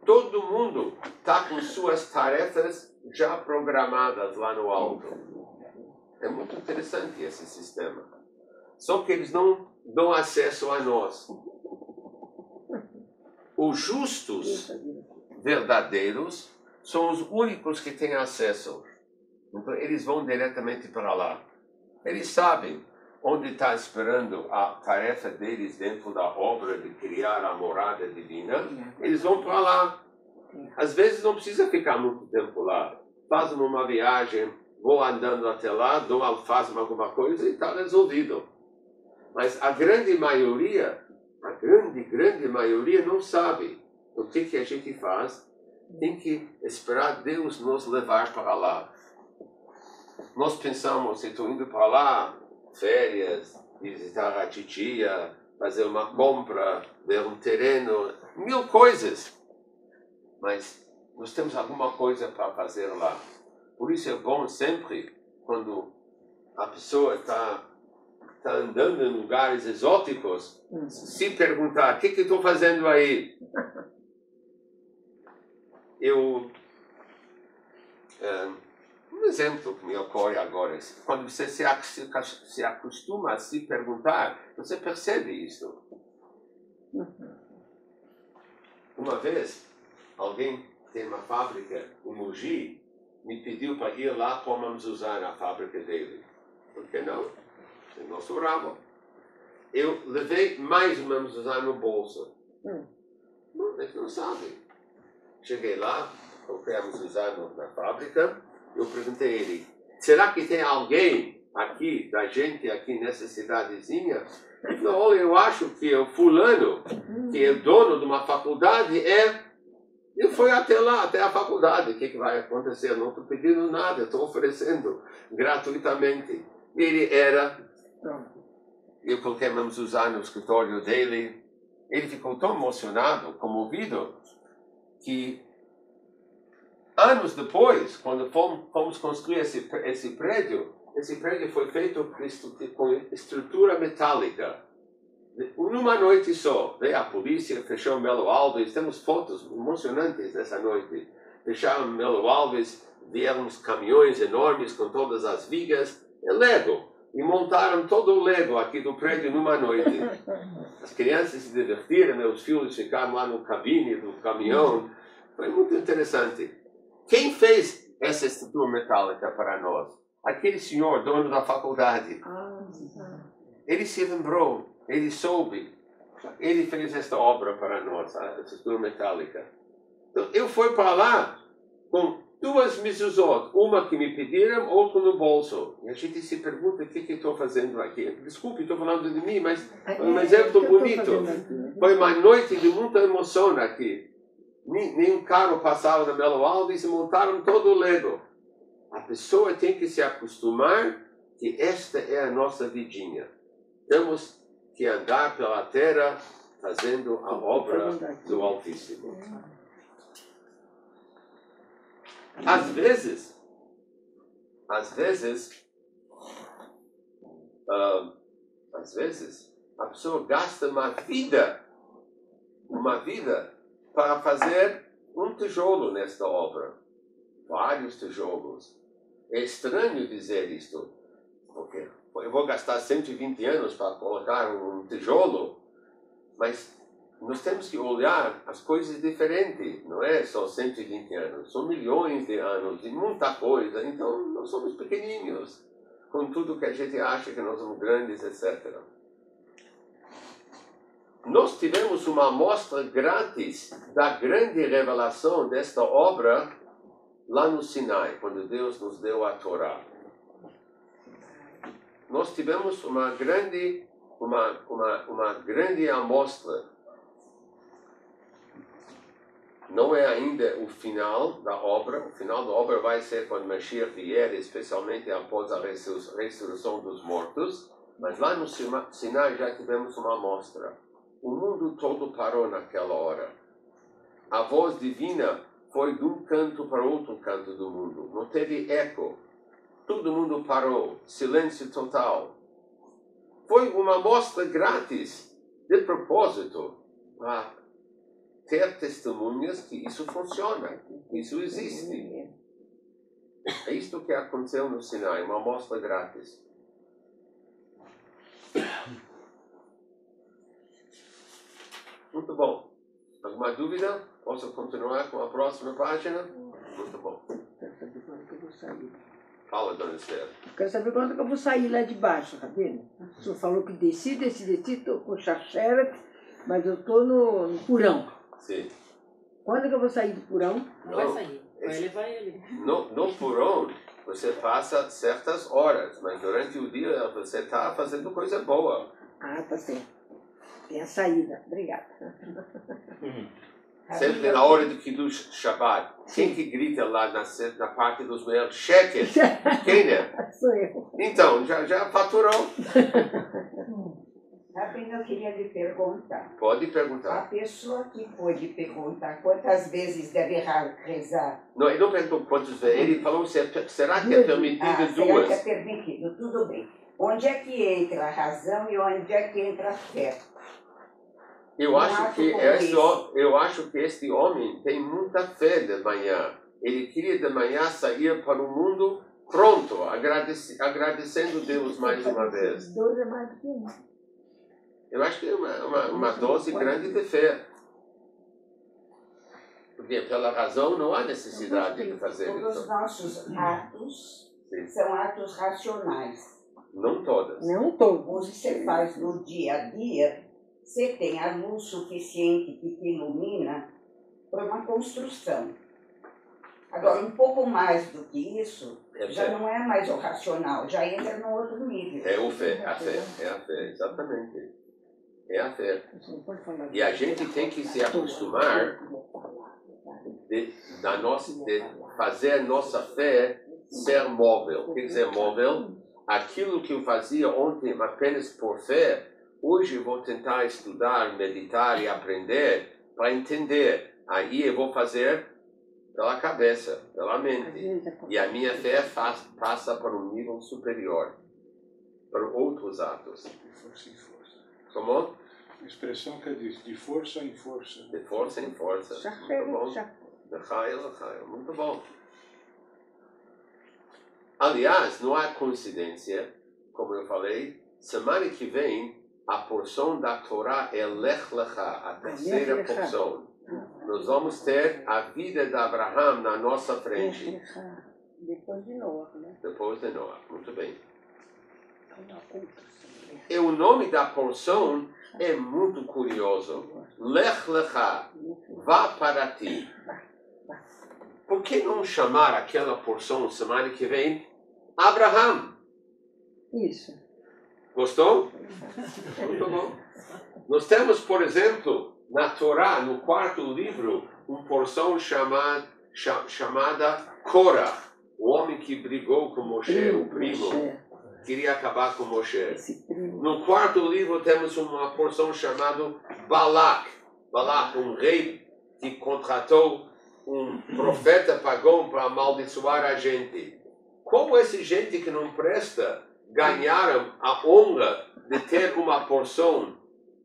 Todo mundo está com suas tarefas já programadas lá no alto. É muito interessante esse sistema. Só que eles não dão acesso a nós. Os justos verdadeiros são os únicos que têm acesso. Então eles vão diretamente para lá. Eles sabem onde está esperando a tarefa deles dentro da obra de criar a morada divina. Eles vão para lá. Às vezes não precisa ficar muito tempo lá. Fazem uma viagem, vão andando até lá, fazem alguma coisa e está resolvido. Mas a grande maioria, grande maioria não sabe o que a gente faz. Tem que esperar Deus nos levar para lá. Nós pensamos, estou indo para lá, férias, visitar a titia, fazer uma compra, ver um terreno, 1000 coisas. Mas nós temos alguma coisa para fazer lá. Por isso é bom sempre, quando a pessoa está está andando em lugares exóticos, se perguntar, o que eu estou fazendo aí? Um exemplo que me ocorre agora, quando você se acostuma a se perguntar, você percebe isso. Uma vez, alguém tem uma fábrica em Mogi, me pediu para ir lá para Mamos Usar na fábrica dele. Por que não? Tem nosso rabo. Eu levei mais Mamos Usar no bolso. Eles não sabem. Cheguei lá, coloquei a Mamos Usar na fábrica, eu perguntei a ele, será que tem alguém aqui, da gente aqui nessa cidadezinha? Ele falou, olha, eu acho que o fulano, que é dono de uma faculdade, ele foi até lá, até a faculdade. O que vai acontecer? Eu não estou pedindo nada, estou oferecendo gratuitamente. Ele eu coloquei Mamos Usar no escritório dele. Ele ficou tão emocionado, comovido, que anos depois, quando fomos construir esse prédio foi feito com estrutura metálica. Numa noite só, veio a polícia, fechou Melo Alves, temos fotos emocionantes dessa noite. Fecharam Melo Alves, vieram uns caminhões enormes com todas as vigas, Lego, e montaram todo o Lego aqui do prédio numa noite. As crianças se divertiram, meus filhos ficaram lá no cabine do caminhão, foi muito interessante. Quem fez essa estrutura metálica para nós? Aquele senhor, dono da faculdade. Ele se lembrou, ele soube, ele fez esta obra para nós, a estrutura metálica. Então, eu fui para lá com 2 mezuzot, uma que me pediram, outra no bolso. E a gente se pergunta, o que eu estou fazendo aqui? Desculpe, estou falando de mim, mas foi um exemplo bonito. Foi uma noite de muita emoção aqui. Nenhum carro passava na Melo Alves e montaram todo o Lego. A pessoa tem que se acostumar que esta é a nossa vidinha. Temos que andar pela terra fazendo a obra do Altíssimo. Às vezes, a pessoa gasta uma vida para fazer um tijolo nesta obra. Vários tijolos. É estranho dizer isto, porque eu vou gastar 120 anos para colocar um tijolo, mas nós temos que olhar as coisas diferentes, não é só 120 anos, são milhões de anos e muita coisa, então nós somos pequenininhos, com tudo que a gente acha que nós somos grandes, etc. Nós tivemos uma amostra grátis da grande revelação desta obra lá no Sinai, quando Deus nos deu a Torá. Nós tivemos uma grande amostra. Não é ainda o final da obra. O final da obra vai ser quando Mashiach vier, especialmente após a ressurreição dos mortos. Mas lá no Sinai já tivemos uma amostra. O mundo todo parou naquela hora. A voz divina foi de um canto para outro canto do mundo. Não teve eco. Todo mundo parou. Silêncio total. Foi uma amostra grátis, de propósito, para ter testemunhas que isso funciona, que isso existe. É isto que aconteceu no Sinai, uma amostra grátis. Muito bom. Alguma dúvida? Posso continuar com a próxima página? Muito bom. Quero saber quando que eu vou sair. Fala, dona Esther. Quero saber quando que eu vou sair lá de baixo, tá vendo? O senhor falou que desci, estou com chachera, mas eu estou no porão. Sim. Quando que eu vou sair do porão? Não vai sair. Vai levar ele. No porão, você passa certas horas, mas durante o dia você está fazendo coisa boa. Ah, tá certo. Tem a saída. Obrigada. Sempre na hora do Kiddush Shabbat. Quem que grita lá na parte dos meus cheques? Quem é? Sou eu. Então, já faturou. Rabino, eu queria lhe perguntar. Pode A perguntar. pessoa que pode perguntar quantas vezes deve rezar. Não, ele não perguntou quantas vezes. Ele falou, será que é permitido será duas? que é permitido? Tudo bem. Onde é que entra a razão e onde é que entra a fé? Eu acho que este homem tem muita fé de manhã. Ele queria de manhã sair para o mundo pronto, agradecendo Deus mais uma vez. 12 é mais do que 1. Eu acho que é uma dose grande de fé. Porque pela razão não há necessidade de fazer Todos os isso. nossos atos Sim. são atos racionais. Não todas. Não todos. Os que você faz no dia a dia, você tem a luz suficiente que te ilumina para uma construção. Agora, um pouco mais do que isso, já não é mais o racional, já entra no outro nível. É a fé, exatamente. É a fé. E a gente tem que se acostumar de fazer nossa fé ser móvel. Quer dizer, móvel, aquilo que eu fazia ontem apenas por fé, hoje eu vou tentar estudar, meditar e aprender para entender. Aí eu vou fazer pela cabeça, pela mente. E a minha fé passa para um nível superior, para outros atos. De força em força. Como? A expressão que diz, de força em força. De força em força. Muito bom. Muito bom. Aliás, não há coincidência, como eu falei, semana que vem a porção da Torá é Lech Lecha, a terceira porção. Nós vamos ter a vida de Abraham na nossa frente. Depois de Noah, né? Depois de Noah, muito bem. E o nome da porção é muito curioso. Lech Lecha, vá para ti. Por que não chamar aquela porção semana que vem Abraham? Isso. Gostou? Muito bom. Nós temos, por exemplo, na Torá, no quarto livro, uma porção chamada Korah, o homem que brigou com Moshe, o primo, queria acabar com Moshe. No quarto livro temos uma porção chamada Balak, um rei que contratou um profeta pagão para amaldiçoar a gente. Como essa gente que não presta ganharam a honra de ter uma porção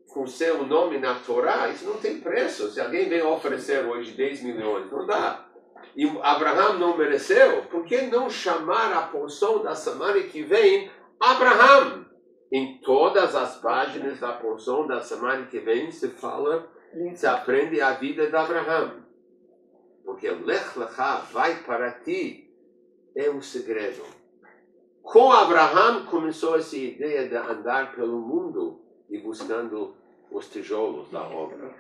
com seu nome na Torá, isso não tem preço. Se alguém vem oferecer hoje 10 milhões, não dá. E Abraham não mereceu, por que não chamar a porção da semana que vem Abraham? Em todas as páginas da porção da semana que vem se fala, se aprende a vida de Abraham. Porque Lech Lecha, vai para ti, é um segredo. Com Abraham começou essa ideia de andar pelo mundo e buscando os tijolos da obra.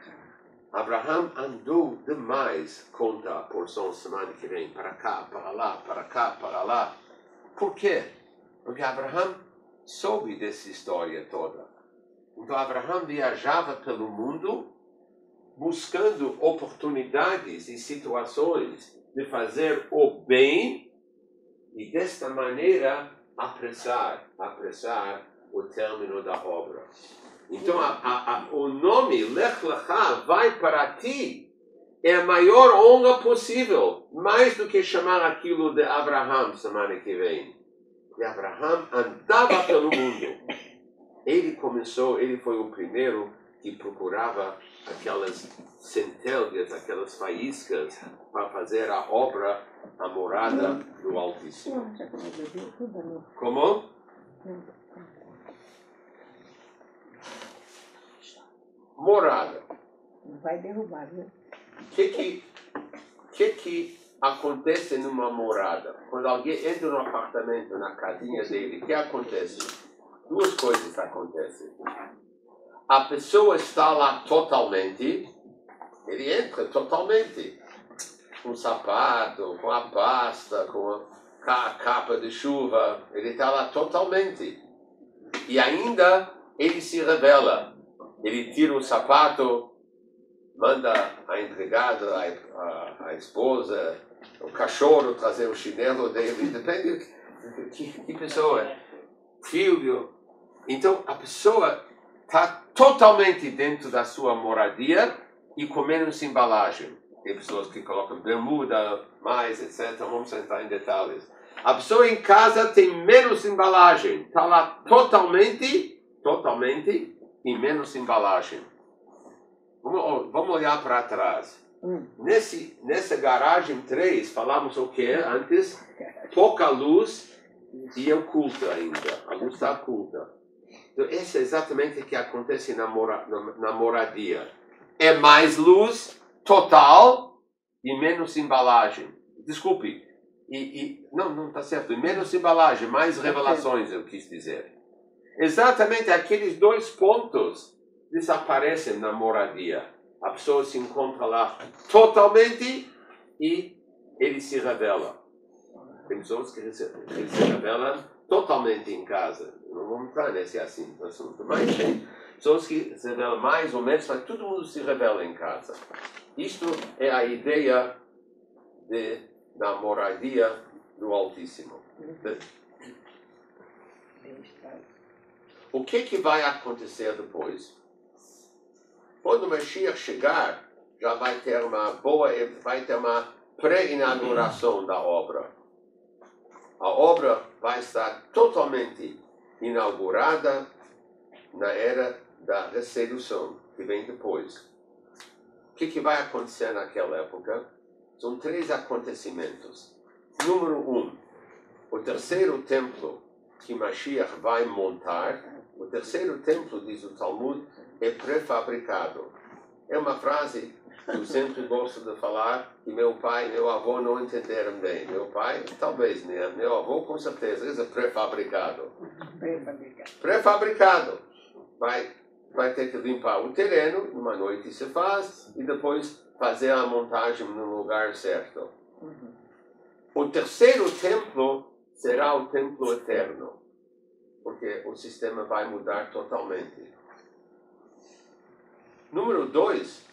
Abraham andou demais, conta a porção semana que vem, para cá, para lá, para cá, para lá. Por quê? Porque Abraham soube dessa história toda. Então Abraham viajava pelo mundo buscando oportunidades e situações de fazer o bem e desta maneira apressar o término da obra. Então o nome Lech Lecha, vai para ti, é a maior honra possível, mais do que chamar aquilo de Abraham semana que vem. E Abraham andava pelo mundo. Ele foi o primeiro que procurava aquelas centelhas, aquelas faíscas para fazer a obra, a morada do Altíssimo. Como? Morada. Não vai derrubar, viu? O que acontece numa morada? Quando alguém entra no apartamento, na casinha dele, o que acontece? Duas coisas acontecem. A pessoa está lá totalmente, ele entra totalmente, com o sapato, com a pasta, com a capa de chuva, ele está lá totalmente. E ainda ele se revela, ele tira o sapato, manda a empregada, a esposa, o cachorro trazer o chinelo dele, depende de que pessoa, filho. Então a pessoa está totalmente dentro da sua moradia e com menos embalagem. Tem pessoas que colocam bermuda, mais, etc. Vamos entrar em detalhes. A pessoa em casa tem menos embalagem. Está lá totalmente e menos embalagem. Vamos olhar para trás. Nessa garagem 3, falamos o que antes? Pouca luz e oculta ainda. A luz está oculta. Então, isso é exatamente o que acontece na moradia. É mais luz total e menos embalagem. Desculpe. Não está certo. E menos embalagem, mais revelações, eu quis dizer. Exatamente aqueles dois pontos desaparecem na moradia. A pessoa se encontra lá totalmente e ele se revela. Tem pessoas que se revelam totalmente em casa. Não vamos entrar nesse assunto. Mas tem pessoas que se revelam mais ou menos, mas todo mundo se revela em casa. Isto é a ideia da moradia do Altíssimo. O que vai acontecer depois? Quando o Mashiach chegar, já vai ter uma pré-inauguração da obra. A obra vai estar totalmente inaugurada na era da ressurreição, que vem depois. O que vai acontecer naquela época? São 3 acontecimentos. Número 1, o terceiro templo que Mashiach vai montar. O terceiro templo, diz o Talmud, é pré-fabricado. É uma frase que eu sempre gosto de falar, que meu pai e meu avô não entenderam bem. Meu pai, talvez, né? Meu avô, com certeza, isso é pré-fabricado. Pré-fabricado. Vai ter que limpar o terreno, numa noite se faz, e depois fazer a montagem no lugar certo. O terceiro templo será o templo eterno, porque o sistema vai mudar totalmente. Número 2,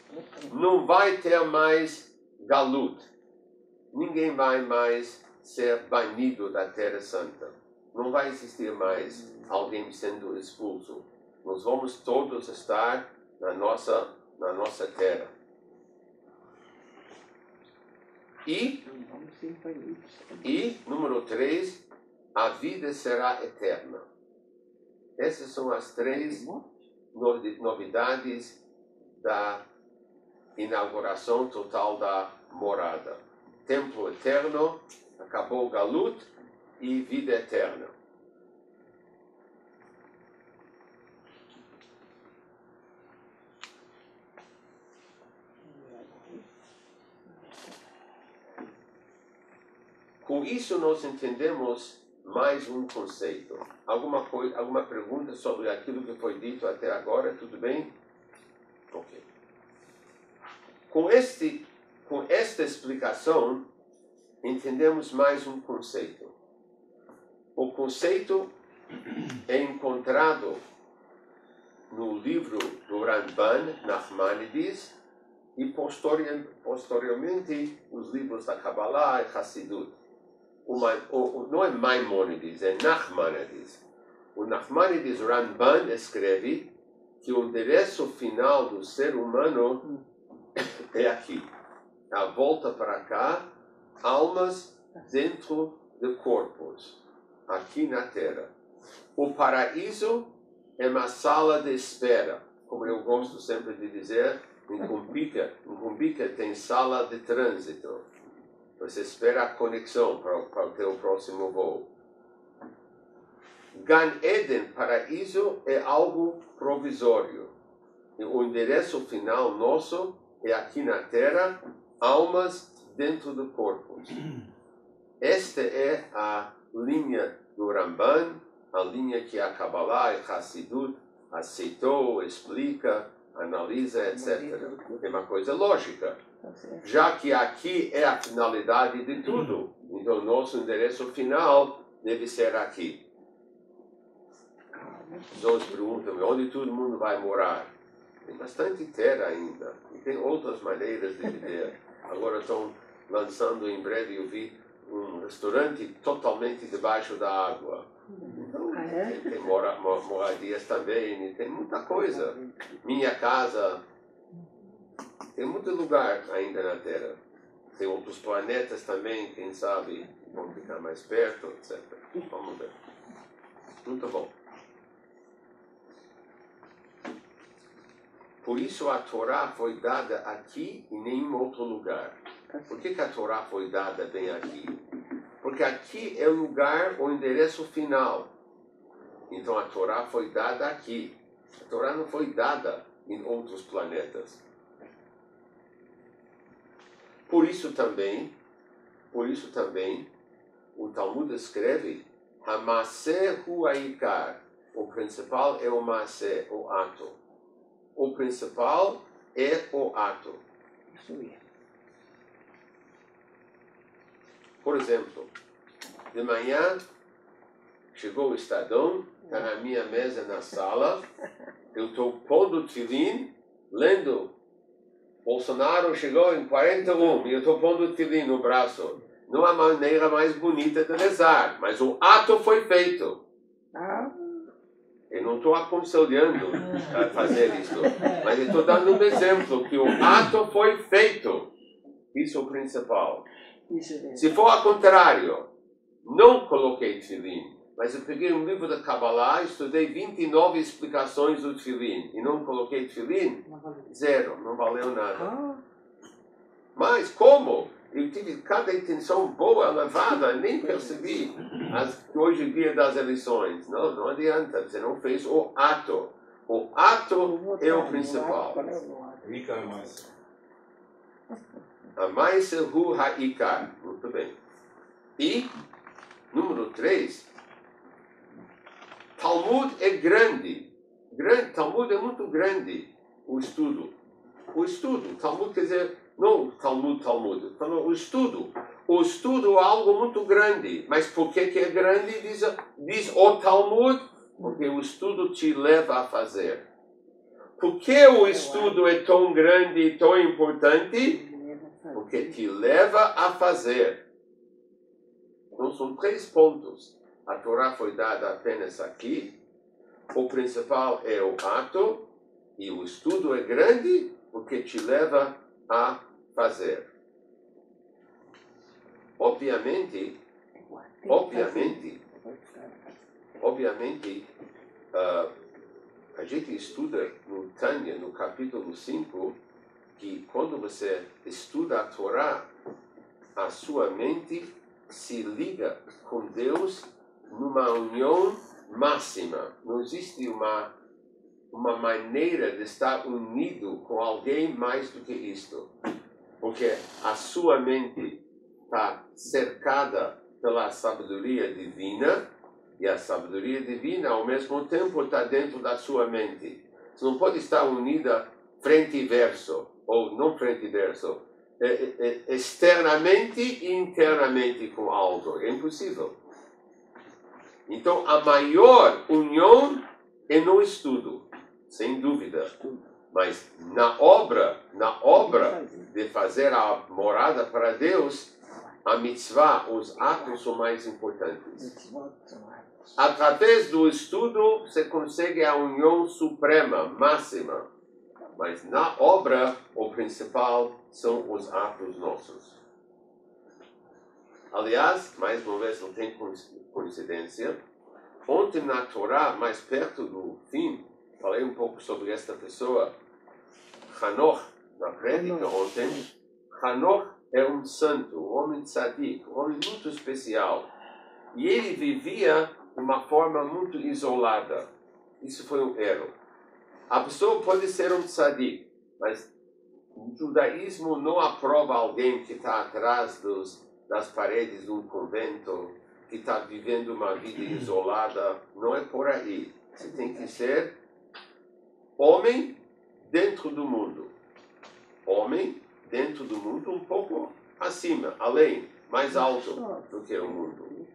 não vai ter mais galut. Ninguém vai mais ser banido da Terra Santa. Não vai existir mais alguém sendo expulso. Nós vamos todos estar na nossa terra. E, número 3, a vida será eterna. Essas são as 3 novidades da inauguração total da morada. Templo eterno, acabou o galut e vida eterna. Com isso nós entendemos mais um conceito. Alguma pergunta sobre aquilo que foi dito até agora? Tudo bem? Ok. Com esta explicação, entendemos mais um conceito. O conceito é encontrado no livro do Ramban, Nachmanides, e posteriormente nos livros da Kabbalah e Hassidut. Não é Maimonides, é Nachmanides. O Nachmanides Ramban escreve que o endereço final do ser humano é aqui. A volta para cá, almas dentro de corpos, aqui na Terra. O paraíso é uma sala de espera, como eu gosto sempre de dizer, em Cumbica tem sala de trânsito. Você espera a conexão para o teu próximo voo. Gan Eden, paraíso, é algo provisório. E o endereço final nosso é aqui na Terra, almas dentro do corpo. Esta é a linha do Ramban, a linha que a Kabbalah e Hassidut aceitou, explica, analisa, etc. É uma coisa lógica. Já que aqui é a finalidade de tudo, então nosso endereço final deve ser aqui. Pessoas perguntam onde todo mundo vai morar. Tem bastante terra ainda. E tem outras maneiras de viver. Agora estão lançando em breve, eu vi um restaurante totalmente debaixo da água. Então, tem moradias também, e tem muita coisa. Minha casa, tem muito lugar ainda na Terra. Tem outros planetas também, quem sabe vão ficar mais perto, etc. Vamos ver. Muito bom. Por isso a Torá foi dada aqui e em nenhum outro lugar. Por que a Torá foi dada bem aqui? Porque aqui é o lugar, o endereço final. Então a Torá foi dada aqui. A Torá não foi dada em outros planetas. Por isso também, o Talmud escreve Hamaseh hu ha'ikar. O principal é o Maseh, o ato. O principal é o ato. Por exemplo, de manhã chegou o Estadão, está na minha mesa na sala, eu estou pondo o tefilim, lendo. Bolsonaro chegou em 41 e eu estou pondo o tefilim no braço. Não há maneira mais bonita de rezar, mas o ato foi feito. Eu não estou aconselhando a fazer isso, mas eu estou dando um exemplo que o ato foi feito. Isso é o principal. Se for ao contrário, não coloquei tefilim, mas eu peguei um livro da Kabbalah, estudei 29 explicações do tefilim e não coloquei tefilim, zero, não valeu nada. Mas como? Eu tive cada intenção boa, elevada, nem percebi hoje em dia das eleições. Não adianta, você não fez o ato. O ato é o principal. Hamaseh hu ha'ikar. Muito bem. E, número 3, Talmud é grande. Talmud é muito grande, o estudo. Talmud quer dizer, não Talmud. O estudo. O estudo é algo muito grande. Mas por que é grande? Diz o Talmud, porque o estudo te leva a fazer. Por que o estudo é tão grande e tão importante? Porque te leva a fazer. Então são 3 pontos. A Torá foi dada apenas aqui. O principal é o ato. E o estudo é grande porque te leva a fazer. Obviamente, a gente estuda no Tânia, no capítulo 5, que quando você estuda a Torá, a sua mente se liga com Deus numa união máxima. Não existe uma maneira de estar unido com alguém mais do que isto. Porque a sua mente está cercada pela sabedoria divina, e a sabedoria divina, ao mesmo tempo, está dentro da sua mente. Você não pode estar unida frente e verso, ou não frente e verso, externamente e internamente com algo. É impossível. Então, a maior união é no estudo, sem dúvida. Mas na obra de fazer a morada para Deus, a mitzvah, os atos são mais importantes. Através do estudo, você consegue a união suprema, máxima. Mas na obra, o principal são os atos nossos. Aliás, mais uma vez, não tem coincidência. Ontem na Torá, mais perto do fim, falei um pouco sobre esta pessoa, Hanoch, na prédica ontem. Hanoch é um santo, um homem tzadik, um homem muito especial. E ele vivia de uma forma muito isolada. Isso foi um erro. A pessoa pode ser um tzadik, mas o judaísmo não aprova alguém que está atrás das paredes de um convento, que está vivendo uma vida isolada. Não é por aí. Você tem que ser homem dentro do mundo. Homem dentro do mundo, um pouco acima, além, mais alto do que o mundo.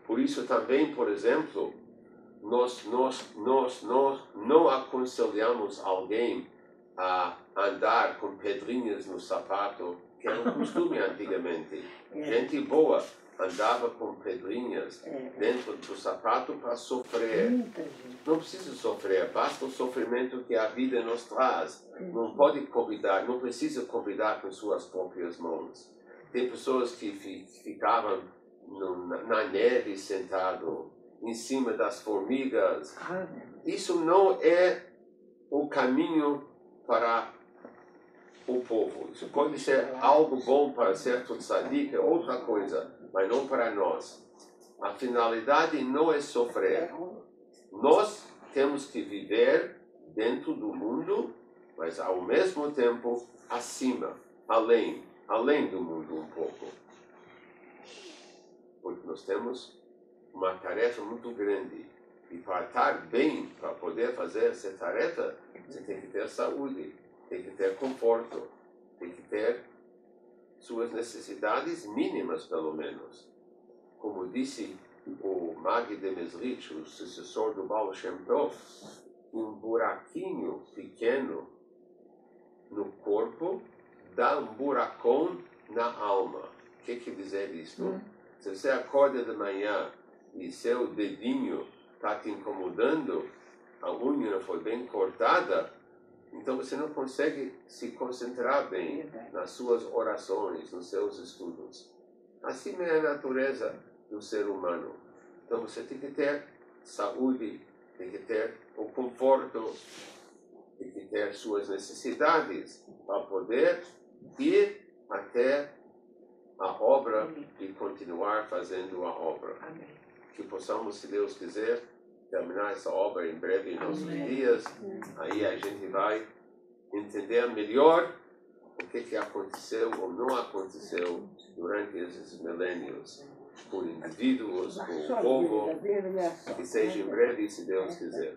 Por isso também, por exemplo, nós não aconselhamos alguém a andar com pedrinhas no sapato, que era um costume antigamente. Gente boa andava com pedrinhas dentro do sapato para sofrer. Muita gente. Não precisa sofrer, basta o sofrimento que a vida nos traz. Não pode convidar, não precisa convidar com suas próprias mãos. Tem pessoas que ficavam na neve sentado em cima das formigas. Isso não é o caminho para o povo. Isso pode ser algo bom para certo tzadik, é outra coisa, mas não para nós. A finalidade não é sofrer. Nós temos que viver dentro do mundo, mas ao mesmo tempo acima, além do mundo um pouco. Porque nós temos uma tarefa muito grande. E para estar bem, para poder fazer essa tarefa, você tem que ter saúde, tem que ter conforto, tem que ter suas necessidades mínimas, pelo menos. Como disse o Magid de Mezrich, o sucessor do Baal Shem Tov, um buraquinho pequeno no corpo dá um buracão na alma. O que quer dizer isto? Se você acorda de manhã e seu dedinho está te incomodando, a unha não foi bem cortada, então você não consegue se concentrar bem nas suas orações, nos seus estudos. Assim é a natureza do ser humano. Então você tem que ter saúde, tem que ter o conforto, tem que ter suas necessidades para poder ir até a obra e continuar fazendo a obra. Que possamos, se Deus quiser, terminar essa obra em breve em nossos dias. Aí a gente vai entender melhor o que aconteceu ou não aconteceu durante esses milênios, com indivíduos, com o povo, que seja em breve, se Deus quiser.